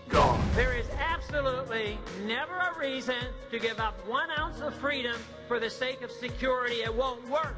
gone. There is absolutely never a reason to give up 1 ounce of freedom for the sake of security. It won't work.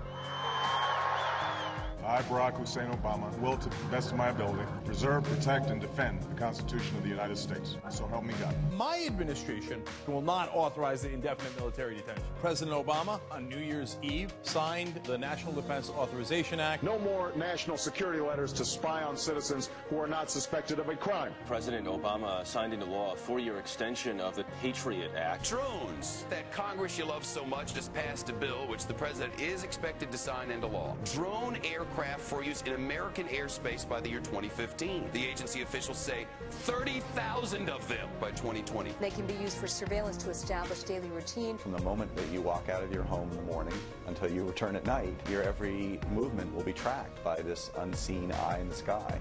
I, Barack Hussein Obama, will, to the best of my ability, preserve, protect, and defend the Constitution of the United States. So help me God. My administration will not authorize the indefinite military detention. President Obama, on New Year's Eve, signed the National Defense Authorization Act. No more national security letters to spy on citizens who are not suspected of a crime. President Obama signed into law a 4-year extension of the Patriot Act. Drones that Congress you love so much just passed a bill which the president is expected to sign into law. Drone aircraft for use in American airspace by the year 2015. The agency officials say 30,000 of them by 2020. They can be used for surveillance to establish daily routine. From the moment that you walk out of your home in the morning until you return at night, your every movement will be tracked by this unseen eye in the sky.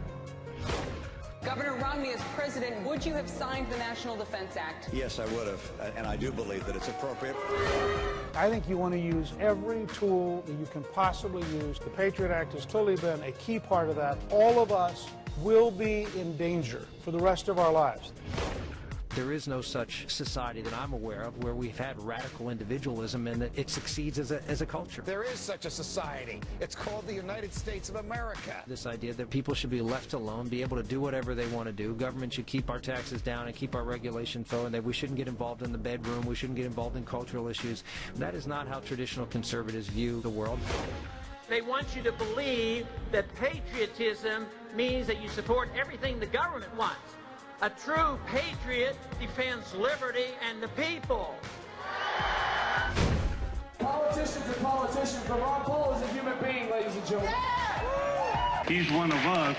Governor Romney, as president, would you have signed the National Defense Act? Yes, I would have, and I do believe that it's appropriate. I think you want to use every tool that you can possibly use. The Patriot Act has clearly been a key part of that. All of us will be in danger for the rest of our lives. There is no such society that I'm aware of where we've had radical individualism and that it succeeds as a culture. There is such a society. It's called the United States of America. This idea that people should be left alone, be able to do whatever they want to do. Government should keep our taxes down and keep our regulation low, and that we shouldn't get involved in the bedroom. We shouldn't get involved in cultural issues. That is not how traditional conservatives view the world. They want you to believe that patriotism means that you support everything the government wants. A true patriot defends liberty and the people. Politicians are politicians, but Ron Paul is a human being, ladies and gentlemen. He's one of us,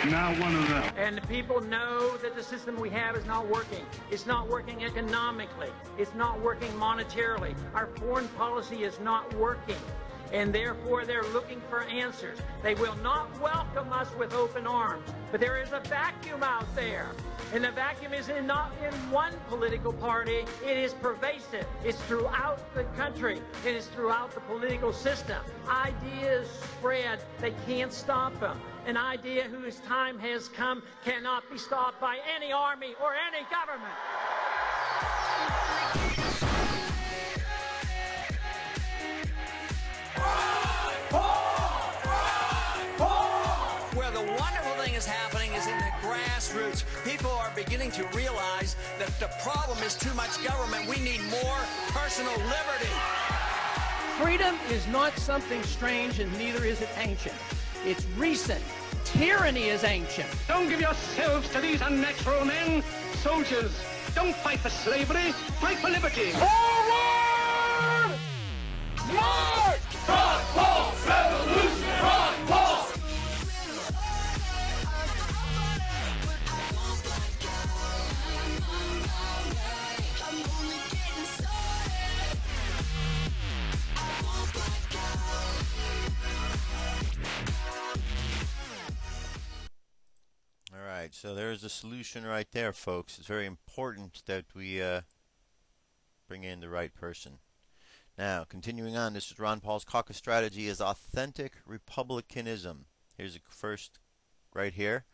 not one of them. And the people know that the system we have is not working. It's not working economically. It's not working monetarily. Our foreign policy is not working. And therefore, they're looking for answers. They will not welcome us with open arms. But there is a vacuum out there. And the vacuum is not in one political party. It is pervasive. It's throughout the country. It is throughout the political system. Ideas spread. They can't stop them. An idea whose time has come cannot be stopped by any army or any government. Where the wonderful thing is happening is in the grassroots. People are beginning to realize that the problem is too much government. We need more personal liberty. Freedom is not something strange, and neither is it ancient. It's recent. Tyranny is ancient. Don't give yourselves to these unnatural men. Soldiers, don't fight for slavery, fight for liberty. Forward! March! Ron Paul Revolution! Ron Paul! All right, so there's a solution right there, folks. It's very important that we bring in the right person. Now, continuing on, this is Ron Paul's caucus strategy is authentic republicanism. Here's a first right here.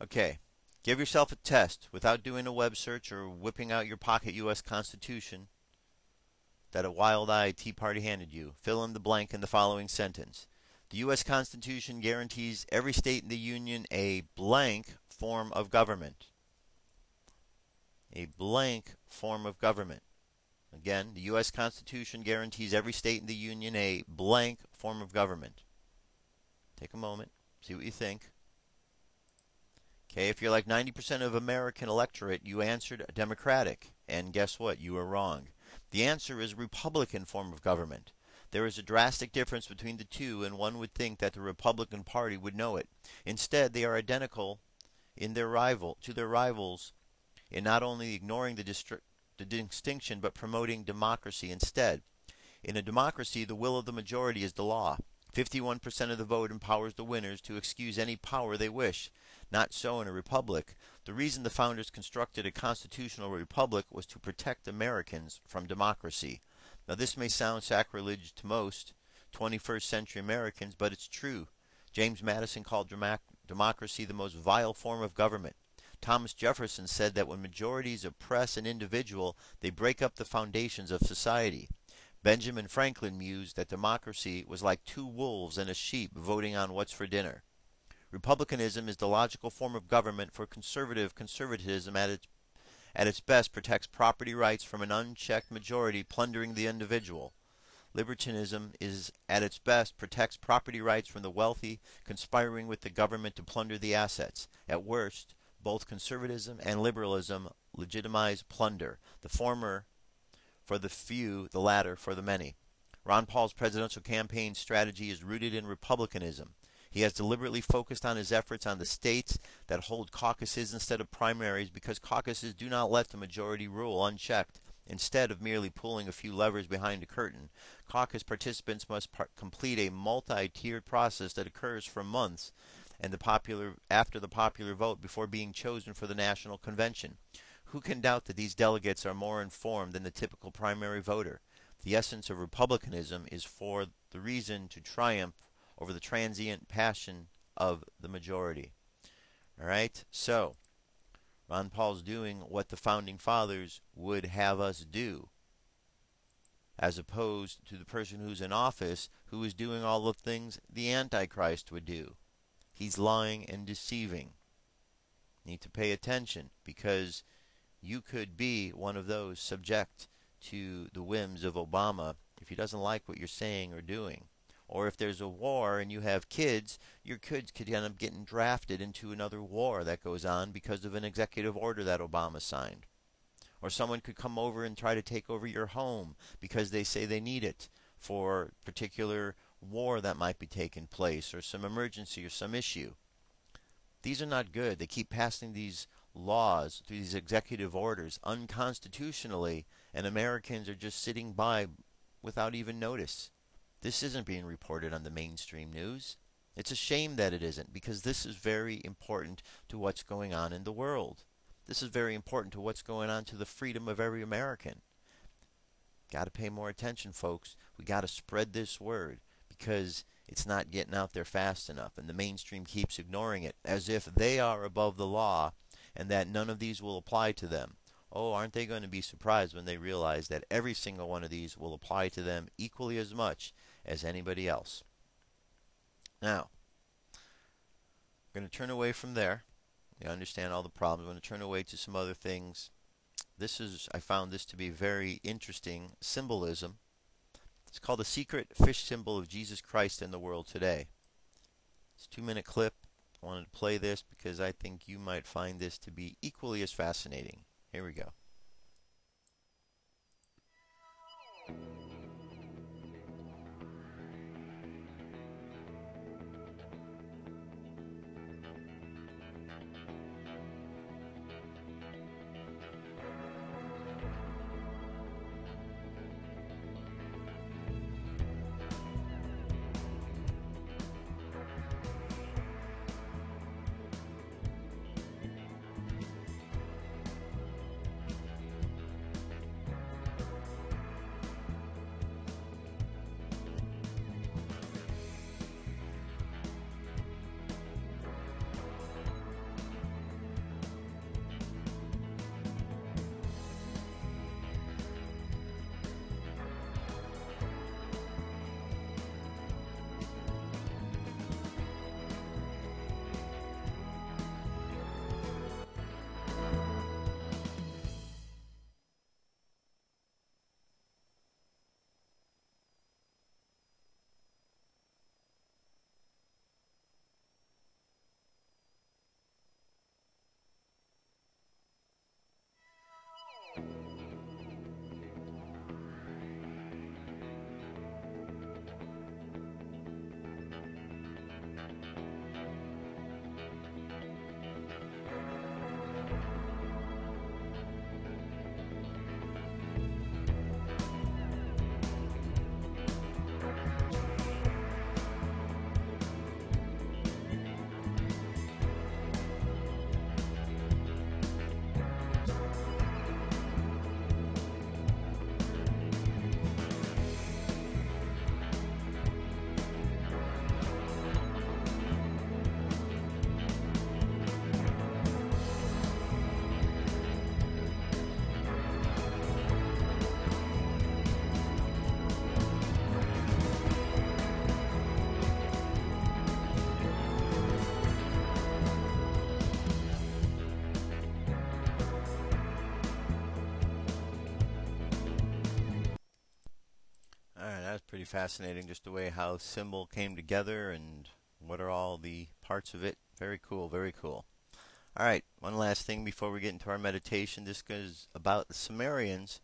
Okay, give yourself a test without doing a web search or whipping out your pocket U.S. Constitution that a wild-eyed Tea Party handed you. Fill in the blank in the following sentence. The U.S. Constitution guarantees every state in the Union a blank form of government. A blank form of government. Again, the U.S. Constitution guarantees every state in the Union a blank form of government. Take a moment, see what you think. Okay, if you're like 90% of American electorate, you answered Democratic. And guess what? You were wrong. The answer is Republican form of government. There is a drastic difference between the two, and one would think that the Republican Party would know it. Instead, they are identical in their rivals in not only ignoring the distinction but promoting democracy instead. In a democracy, the will of the majority is the law. 51% of the vote empowers the winners to excuse any power they wish. Not so in a republic. The reason the founders constructed a constitutional republic was to protect Americans from democracy. Now, this may sound sacrilege to most 21st century Americans, but it's true. James Madison called democracy the most vile form of government. Thomas Jefferson said that when majorities oppress an individual, they break up the foundations of society. Benjamin Franklin mused that democracy was like two wolves and a sheep voting on what's for dinner. Republicanism is the logical form of government, for conservatism at its best protects property rights from an unchecked majority plundering the individual. Libertarianism is at its best protects property rights from the wealthy conspiring with the government to plunder the assets. At worst, both conservatism and liberalism legitimize plunder, the former for the few, the latter for the many. Ron Paul's presidential campaign strategy is rooted in republicanism. He has deliberately focused on his efforts on the states that hold caucuses instead of primaries, because caucuses do not let the majority rule unchecked. Instead of merely pulling a few levers behind a curtain, caucus participants must complete a multi-tiered process that occurs for months and after the popular vote before being chosen for the national convention. Who can doubt that these delegates are more informed than the typical primary voter? The essence of republicanism is for the reason to triumph over the transient passion of the majority. Alright, so Ron Paul's doing what the Founding Fathers would have us do, as opposed to the person who's in office who is doing all the things the Antichrist would do. He's lying and deceiving. Need to pay attention, because you could be one of those subject to the whims of Obama if he doesn't like what you're saying or doing. Or if there's a war and you have kids, your kids could end up getting drafted into another war that goes on because of an executive order that Obama signed. Or someone could come over and try to take over your home because they say they need it for a particular war that might be taking place, or some emergency or some issue. These are not good. They keep passing these laws, these executive orders, unconstitutionally, and Americans are just sitting by without even notice. This isn't being reported on the mainstream news. It's a shame that it isn't, because this is very important to what's going on in the world. This is very important to what's going on to the freedom of every American. Got to pay more attention, folks. We got to spread this word, because it's not getting out there fast enough, and the mainstream keeps ignoring it as if they are above the law and that none of these will apply to them. Oh, aren't they going to be surprised when they realize that every single one of these will apply to them equally as much as anybody else. Now, I'm going to turn away from there. You understand all the problems. I'm going to turn away to some other things. I found this to be very interesting symbolism. It's called the secret fish symbol of Jesus Christ in the world today. It's a 2-minute clip. I wanted to play this because I think you might find this to be equally as fascinating. Here we go. That's pretty fascinating, just the way how symbol came together and what are all the parts of it. Very cool, very cool. All right, one last thing before we get into our meditation. This goes about the Sumerians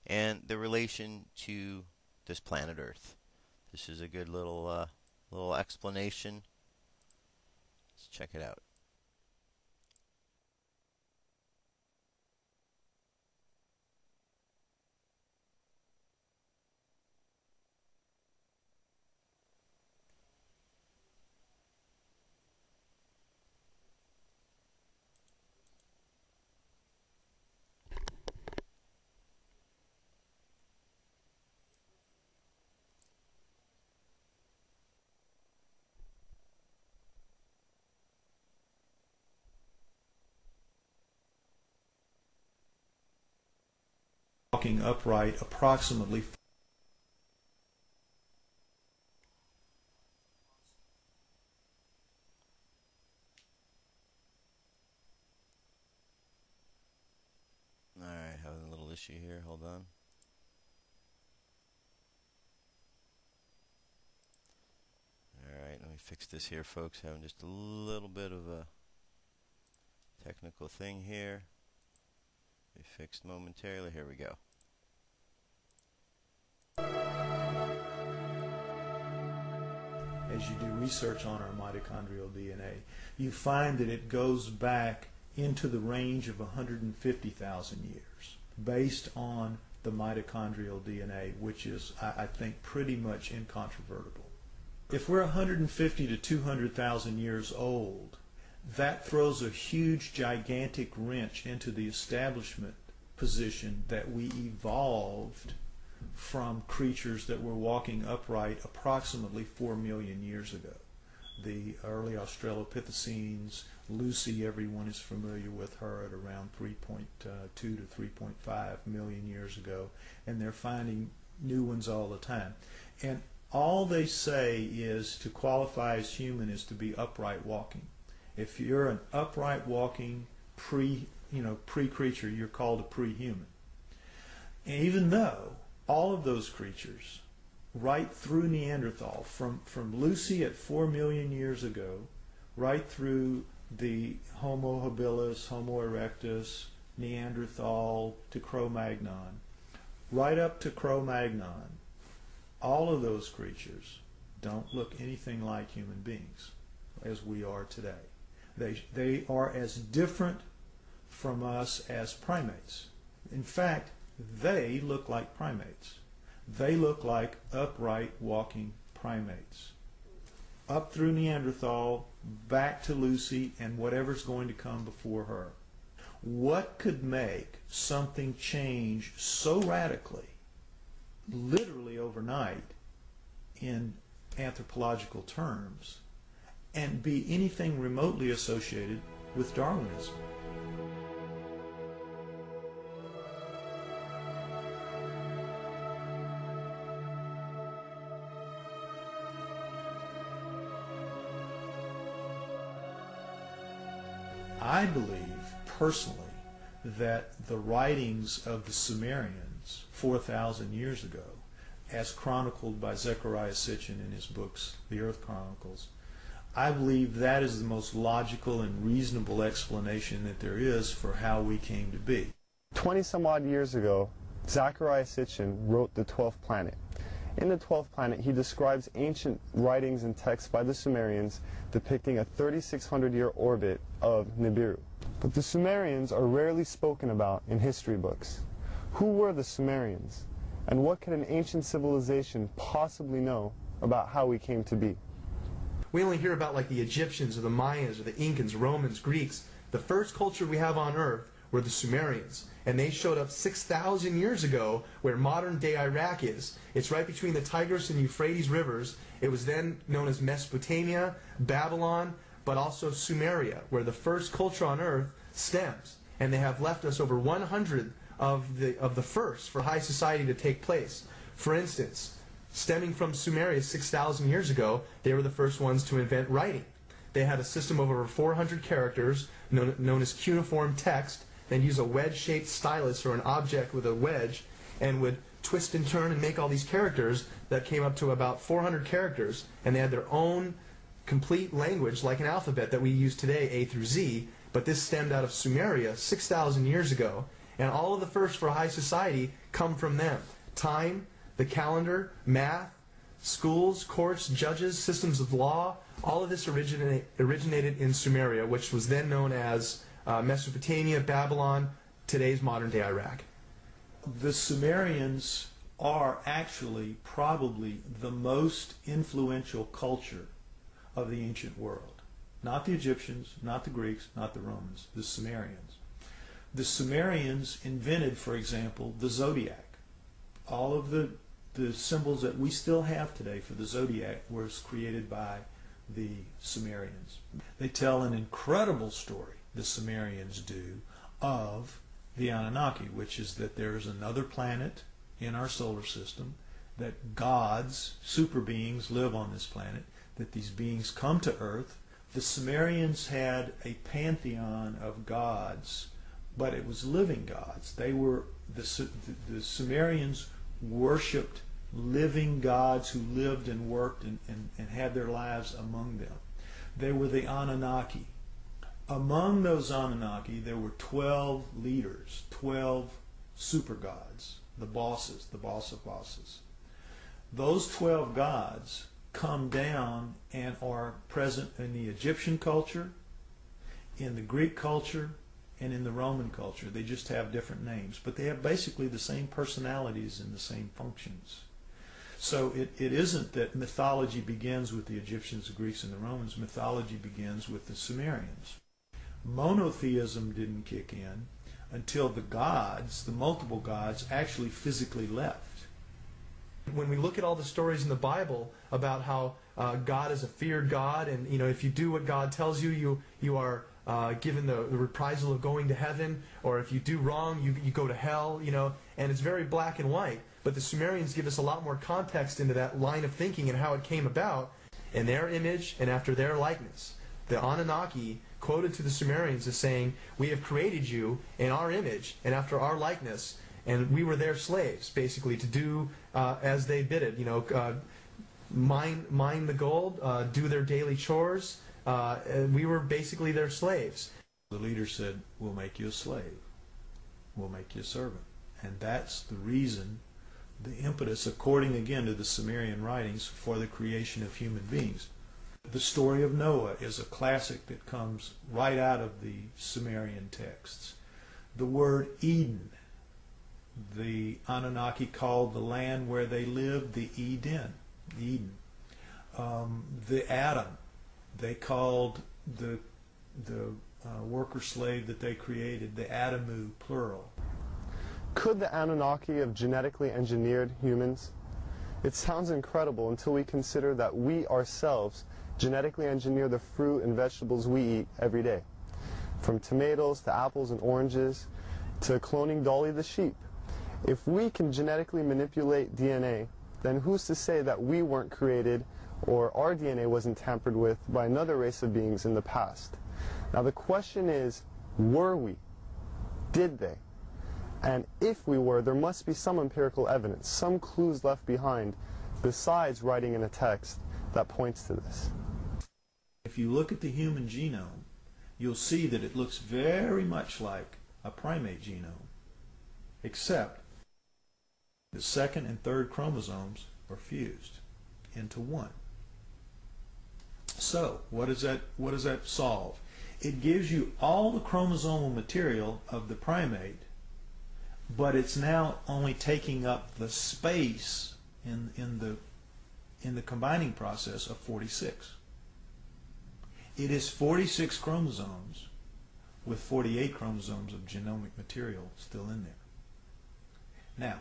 and their relation to this planet Earth. This is a good little explanation. Let's check it out. Walking upright approximately . Alright, having a little issue here. Hold on. Alright, let me fix this here, folks. Having just a little bit of a technical thing here. Be fixed momentarily. Here we go. As you do research on our mitochondrial DNA, you find that it goes back into the range of 150,000 years based on the mitochondrial DNA, which is, I think, pretty much incontrovertible. If we're 150 to 200,000 years old, that throws a huge, gigantic wrench into the establishment position that we evolved from creatures that were walking upright approximately 4 million years ago. The early Australopithecines, Lucy, everyone is familiar with her at around 3.2 to 3.5 million years ago, and they're finding new ones all the time. And all they say is to qualify as human is to be upright walking. If you're an upright walking pre-creature, you're called a pre-human. And even though all of those creatures, right through Neanderthal, from Lucy at 4 million years ago, right through the Homo habilis, Homo erectus, Neanderthal to Cro-Magnon, right up to Cro-Magnon, all of those creatures don't look anything like human beings as we are today. They are as different from us as primates. In fact, they look like primates. They look like upright walking primates. Up through Neanderthal, back to Lucy, and whatever's going to come before her. What could make something change so radically, literally overnight, in anthropological terms, and be anything remotely associated with Darwinism? I believe, personally, that the writings of the Sumerians 4,000 years ago, as chronicled by Zechariah Sitchin in his books, The Earth Chronicles, I believe that is the most logical and reasonable explanation that there is for how we came to be. 20 some odd years ago, Zechariah Sitchin wrote The 12th Planet. In The 12th Planet, he describes ancient writings and texts by the Sumerians depicting a 3,600-year orbit of Nibiru. But the Sumerians are rarely spoken about in history books. Who were the Sumerians? And what could an ancient civilization possibly know about how we came to be? We only hear about like the Egyptians or the Mayans or the Incans, Romans, Greeks. The first culture we have on Earth were the Sumerians. And they showed up 6,000 years ago where modern-day Iraq is. It's right between the Tigris and Euphrates rivers. It was then known as Mesopotamia, Babylon, but also Sumeria, where the first culture on Earth stems. And they have left us over 100 of the first for high society to take place. For instance, stemming from Sumeria 6,000 years ago, they were the first ones to invent writing. They had a system of over 400 characters known as cuneiform text. They'd use a wedge-shaped stylus or an object with a wedge and would twist and turn and make all these characters that came up to about 400 characters, and they had their own complete language, like an alphabet that we use today, A through Z, but this stemmed out of Sumeria 6,000 years ago, and all of the first for high society come from them. Time, the calendar, math, schools, courts, judges, systems of law, all of this originated in Sumeria, which was then known as Mesopotamia, Babylon, today's modern-day Iraq. The Sumerians are actually probably the most influential culture of the ancient world. Not the Egyptians, not the Greeks, not the Romans, the Sumerians. The Sumerians invented, for example, the zodiac. All of the symbols that we still have today for the zodiac was created by the Sumerians. They tell an incredible story, the Sumerians do, of the Anunnaki, which is that there is another planet in our solar system, that gods, super beings, live on this planet, that these beings come to Earth. The Sumerians had a pantheon of gods, but it was living gods. They were the Sumerians worshipped living gods who lived and worked and had their lives among them. They were the Anunnaki. Among those Anunnaki, there were 12 leaders, 12 super gods, the bosses, the boss of bosses. Those 12 gods come down and are present in the Egyptian culture, in the Greek culture, and in the Roman culture. They just have different names, but they have basically the same personalities and the same functions. So it isn't that mythology begins with the Egyptians, the Greeks, and the Romans. Mythology begins with the Sumerians. Monotheism didn't kick in until the gods, the multiple gods, actually physically left. When we look at all the stories in the Bible about how God is a feared God, and if you do what God tells you, you are given the reprisal of going to heaven, or if you do wrong, you go to hell, and it's very black and white. But the Sumerians give us a lot more context into that line of thinking and how it came about in their image and after their likeness. The Anunnaki quoted to the Sumerians as saying, "We have created you in our image and after our likeness, and we were their slaves," basically, to do as they bid it. Mine the gold, do their daily chores. And we were basically their slaves. The leader said, "We'll make you a slave. We'll make you a servant." And that's the reason, the impetus, according again to the Sumerian writings, for the creation of human beings. The story of Noah is a classic that comes right out of the Sumerian texts. The word Eden, the Anunnaki called the land where they lived the Eden. The Adam, they called the worker slave that they created the Adamu, plural. Could the Anunnaki have genetically engineered humans? It sounds incredible until we consider that we ourselves genetically engineer the fruit and vegetables we eat every day. From tomatoes to apples and oranges to cloning Dolly the sheep. If we can genetically manipulate DNA, then who's to say that we weren't created or our DNA wasn't tampered with by another race of beings in the past? Now the question is, were we? Did they? And if we were, there must be some empirical evidence, some clues left behind, besides writing in a text that points to this. If you look at the human genome, you'll see that it looks very much like a primate genome, except the second and third chromosomes are fused into one. So, what does that solve? It gives you all the chromosomal material of the primate, but it's now only taking up the space in the combining process of 46. It is 46 chromosomes with 48 chromosomes of genomic material still in there. Now,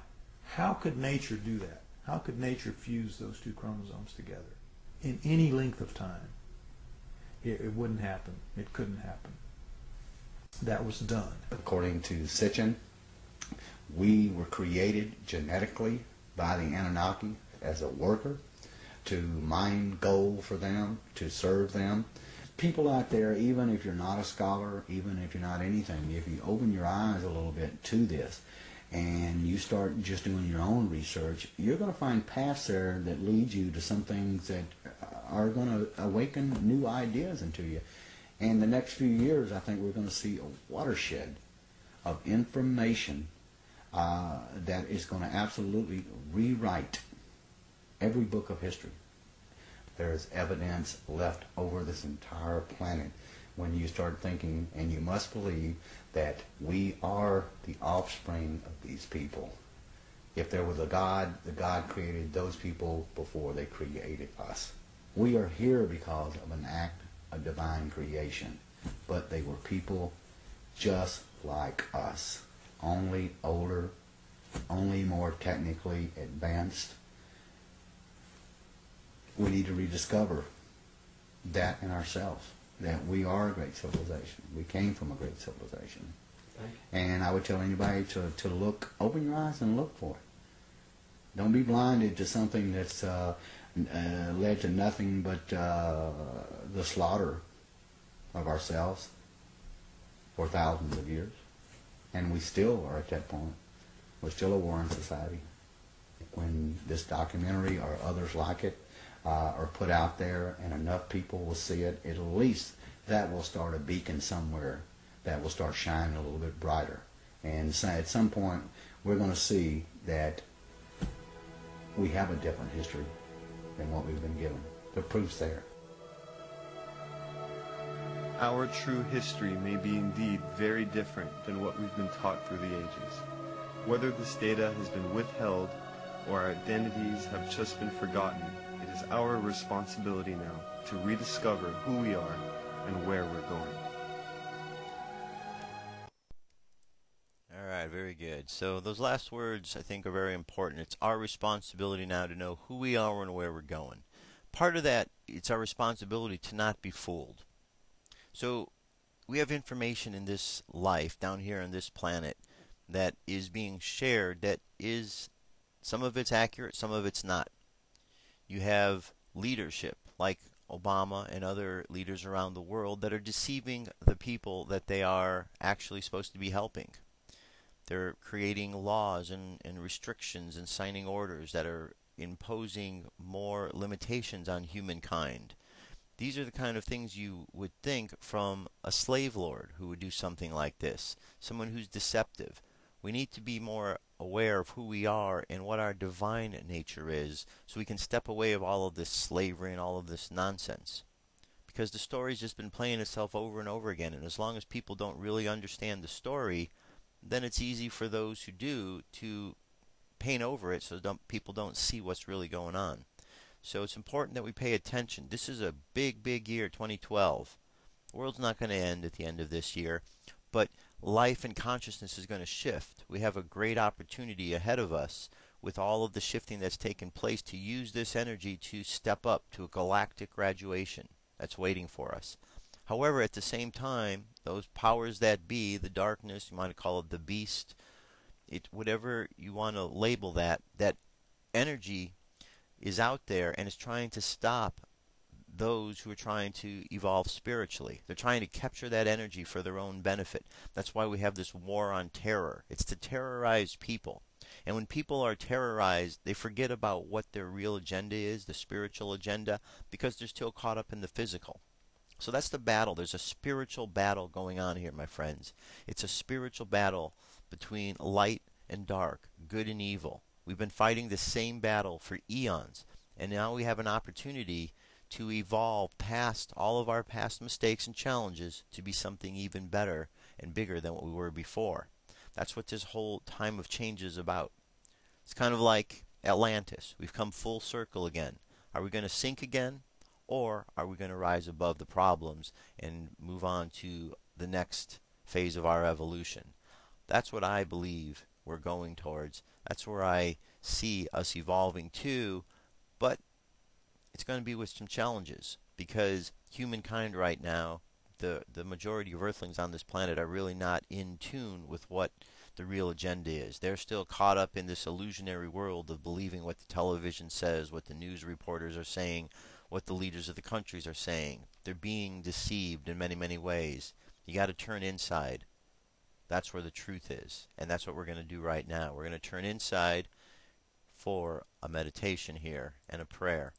how could nature do that? How could nature fuse those two chromosomes together in any length of time? It wouldn't happen. It couldn't happen. That was done. According to Sitchin, we were created genetically by the Anunnaki as a worker to mine gold for them, to serve them. People out there, even if you're not a scholar, even if you're not anything, if you open your eyes a little bit to this and you start just doing your own research, you're going to find paths there that lead you to some things that are going to awaken new ideas into you. And the next few years, I think we're going to see a watershed of information that is going to absolutely rewrite every book of history. There is evidence left over this entire planet when you start thinking, and you must believe, that we are the offspring of these people. If there was a God, the God created those people before they created us. We are here because of an act of divine creation, but they were people just like us, only older, only more technically advanced. We need to rediscover that in ourselves, that we are a great civilization. We came from a great civilization. And I would tell anybody to look, open your eyes and look for it. Don't be blinded to something that's led to nothing but the slaughter of ourselves for thousands of years. And we still are at that point. We're still a warring society. When this documentary or others like it are put out there and enough people will see it, at least that will start a beacon somewhere that will start shining a little bit brighter. And so at some point, we're going to see that we have a different history than what we've been given. The proof's there. Our true history may be indeed very different than what we've been taught through the ages. Whether this data has been withheld or our identities have just been forgotten, it is our responsibility now to rediscover who we are and where we're going. All right, very good. So those last words, I think, are very important. It's our responsibility now to know who we are and where we're going. Part of that, it's our responsibility to not be fooled. So we have information in this life, down here on this planet, that is being shared, that is, some of it's accurate, some of it's not. You have leadership, like Obama and other leaders around the world, that are deceiving the people that they are actually supposed to be helping. They're creating laws and restrictions and signing orders that are imposing more limitations on humankind. These are the kind of things you would think from a slave lord who would do something like this, someone who's deceptive. We need to be more aware of who we are and what our divine nature is, so we can step away of all of this slavery and all of this nonsense. Because the story's just been playing itself over and over again, and as long as people don't really understand the story, then it's easy for those who do to paint over it so people don't see what's really going on. So it's important that we pay attention. This is a big, big year, 2012. The world's not going to end at the end of this year, but life and consciousness is going to shift. We have a great opportunity ahead of us with all of the shifting that's taken place to use this energy to step up to a galactic graduation that's waiting for us. However, at the same time, those powers that be, the darkness, you might call it the beast, whatever you want to label that energy is out there and is trying to stop those who are trying to evolve spiritually. They're trying to capture that energy for their own benefit. That's why we have this war on terror. It's to terrorize people. And when people are terrorized, they forget about what their real agenda is, the spiritual agenda, because they're still caught up in the physical. So that's the battle. There's a spiritual battle going on here, my friends. It's a spiritual battle between light and dark, good and evil. We've been fighting the same battle for eons, and now we have an opportunity to evolve past all of our past mistakes and challenges to be something even better and bigger than what we were before. That's what this whole time of change is about. It's kind of like Atlantis. We've come full circle again. Are we going to sink again? Or are we going to rise above the problems and move on to the next phase of our evolution? That's what I believe we're going towards. That's where I see us evolving to, but it's going to be with some challenges, because humankind right now, the majority of Earthlings on this planet are really not in tune with what the real agenda is. They're still caught up in this illusionary world of believing what the television says, what the news reporters are saying, what the leaders of the countries are saying. They're being deceived in many, many ways. You got to turn inside. That's where the truth is. And that's what we're going to do right now. We're going to turn inside for a meditation here and a prayer.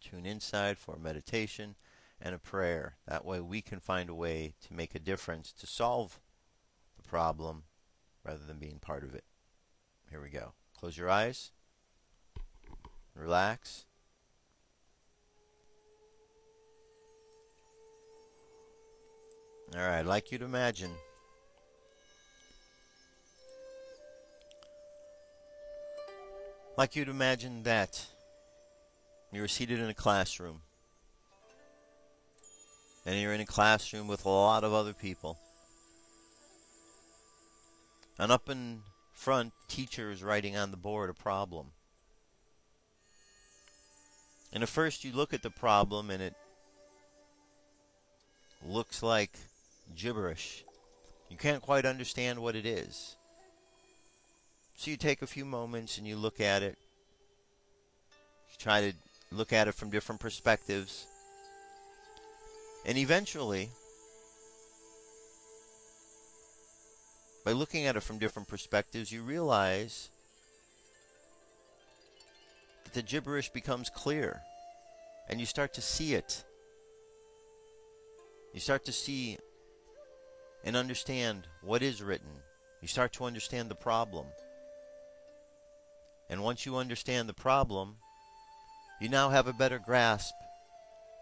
Tune inside for a meditation and a prayer. That way we can find a way to make a difference, to solve the problem rather than being part of it. Here we go. Close your eyes. Relax. All right, I'd like you to imagine that you're seated in a classroom. And you're in a classroom with a lot of other people. And up in front, teacher is writing on the board a problem. And at first you look at the problem and it looks like gibberish. You can't quite understand what it is. So you take a few moments and you look at it. You try to look at it from different perspectives. And eventually, by looking at it from different perspectives, you realize that the gibberish becomes clear. And you start to see it. You start to see and understand what is written. You start to understand the problem. And once you understand the problem, you now have a better grasp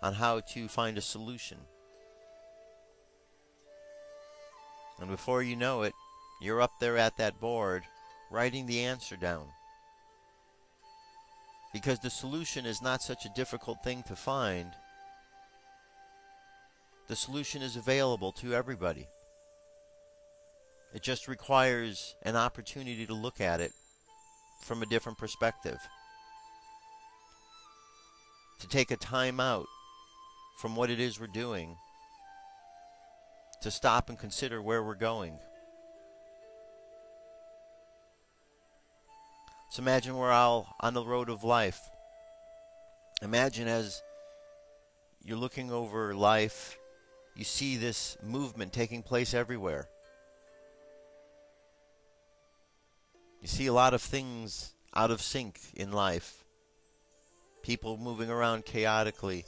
on how to find a solution. And before you know it, you're up there at that board writing the answer down. Because the solution is not such a difficult thing to find. The solution is available to everybody. It just requires an opportunity to look at it from a different perspective. To take a time out from what it is we're doing. To stop and consider where we're going. So imagine we're all on the road of life. Imagine as you're looking over life, you see this movement taking place everywhere. You see a lot of things out of sync in life. People moving around chaotically.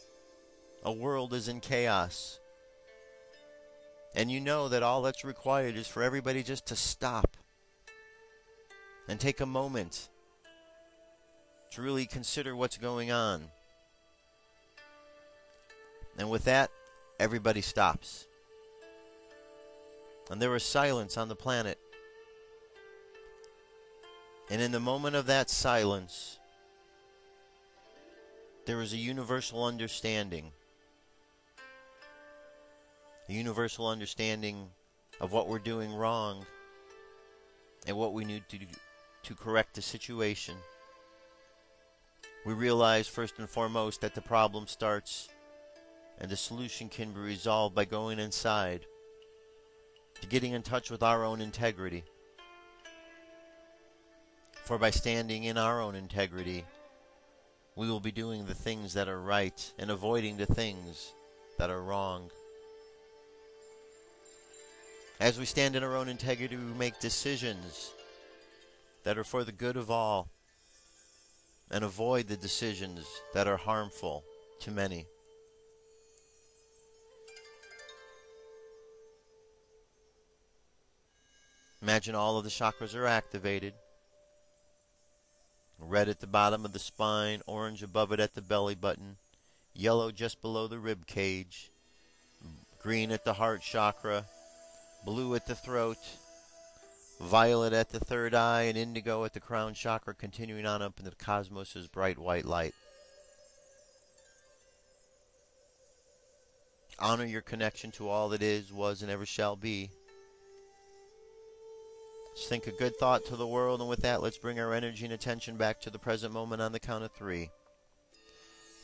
A world is in chaos. And you know that all that's required is for everybody just to stop and take a moment to really consider what's going on. And with that, everybody stops. And there is silence on the planet. And in the moment of that silence, there is a universal understanding. A universal understanding of what we're doing wrong and what we need to do to correct the situation. We realize first and foremost that the problem starts and the solution can be resolved by going inside, to getting in touch with our own integrity. For by standing in our own integrity, we will be doing the things that are right and avoiding the things that are wrong. As we stand in our own integrity, we make decisions that are for the good of all and avoid the decisions that are harmful to many. Imagine all of the chakras are activated. Red at the bottom of the spine, orange above it at the belly button, yellow just below the rib cage, green at the heart chakra, blue at the throat, violet at the third eye, and indigo at the crown chakra, continuing on up into the cosmos' bright white light. Honor your connection to all that is, was, and ever shall be. Just think a good thought to the world, and with that, let's bring our energy and attention back to the present moment on the count of 3.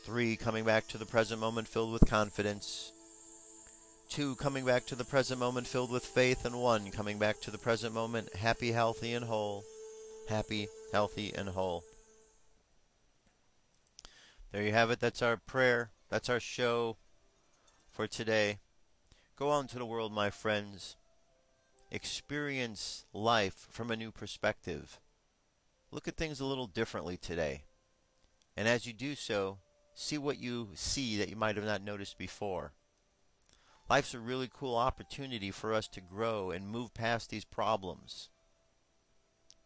3, coming back to the present moment filled with confidence. 2, coming back to the present moment filled with faith. And 1, coming back to the present moment happy, healthy, and whole. Happy, healthy, and whole. There you have it. That's our prayer. That's our show for today. Go out into the world, my friends. experience life from a new perspective. Look at things a little differently today. And as you do so, see what you see that you might have not noticed before. Life's a really cool opportunity for us to grow and move past these problems.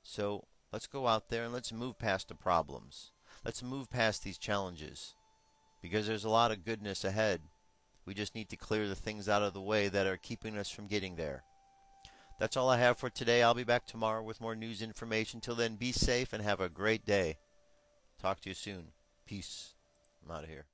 So let's go out there and let's move past the problems. Let's move past these challenges. Because there's a lot of goodness ahead. We just need to clear the things out of the way that are keeping us from getting there. That's all I have for today. I'll be back tomorrow with more news information. Till then, be safe and have a great day. Talk to you soon. Peace. I'm out of here.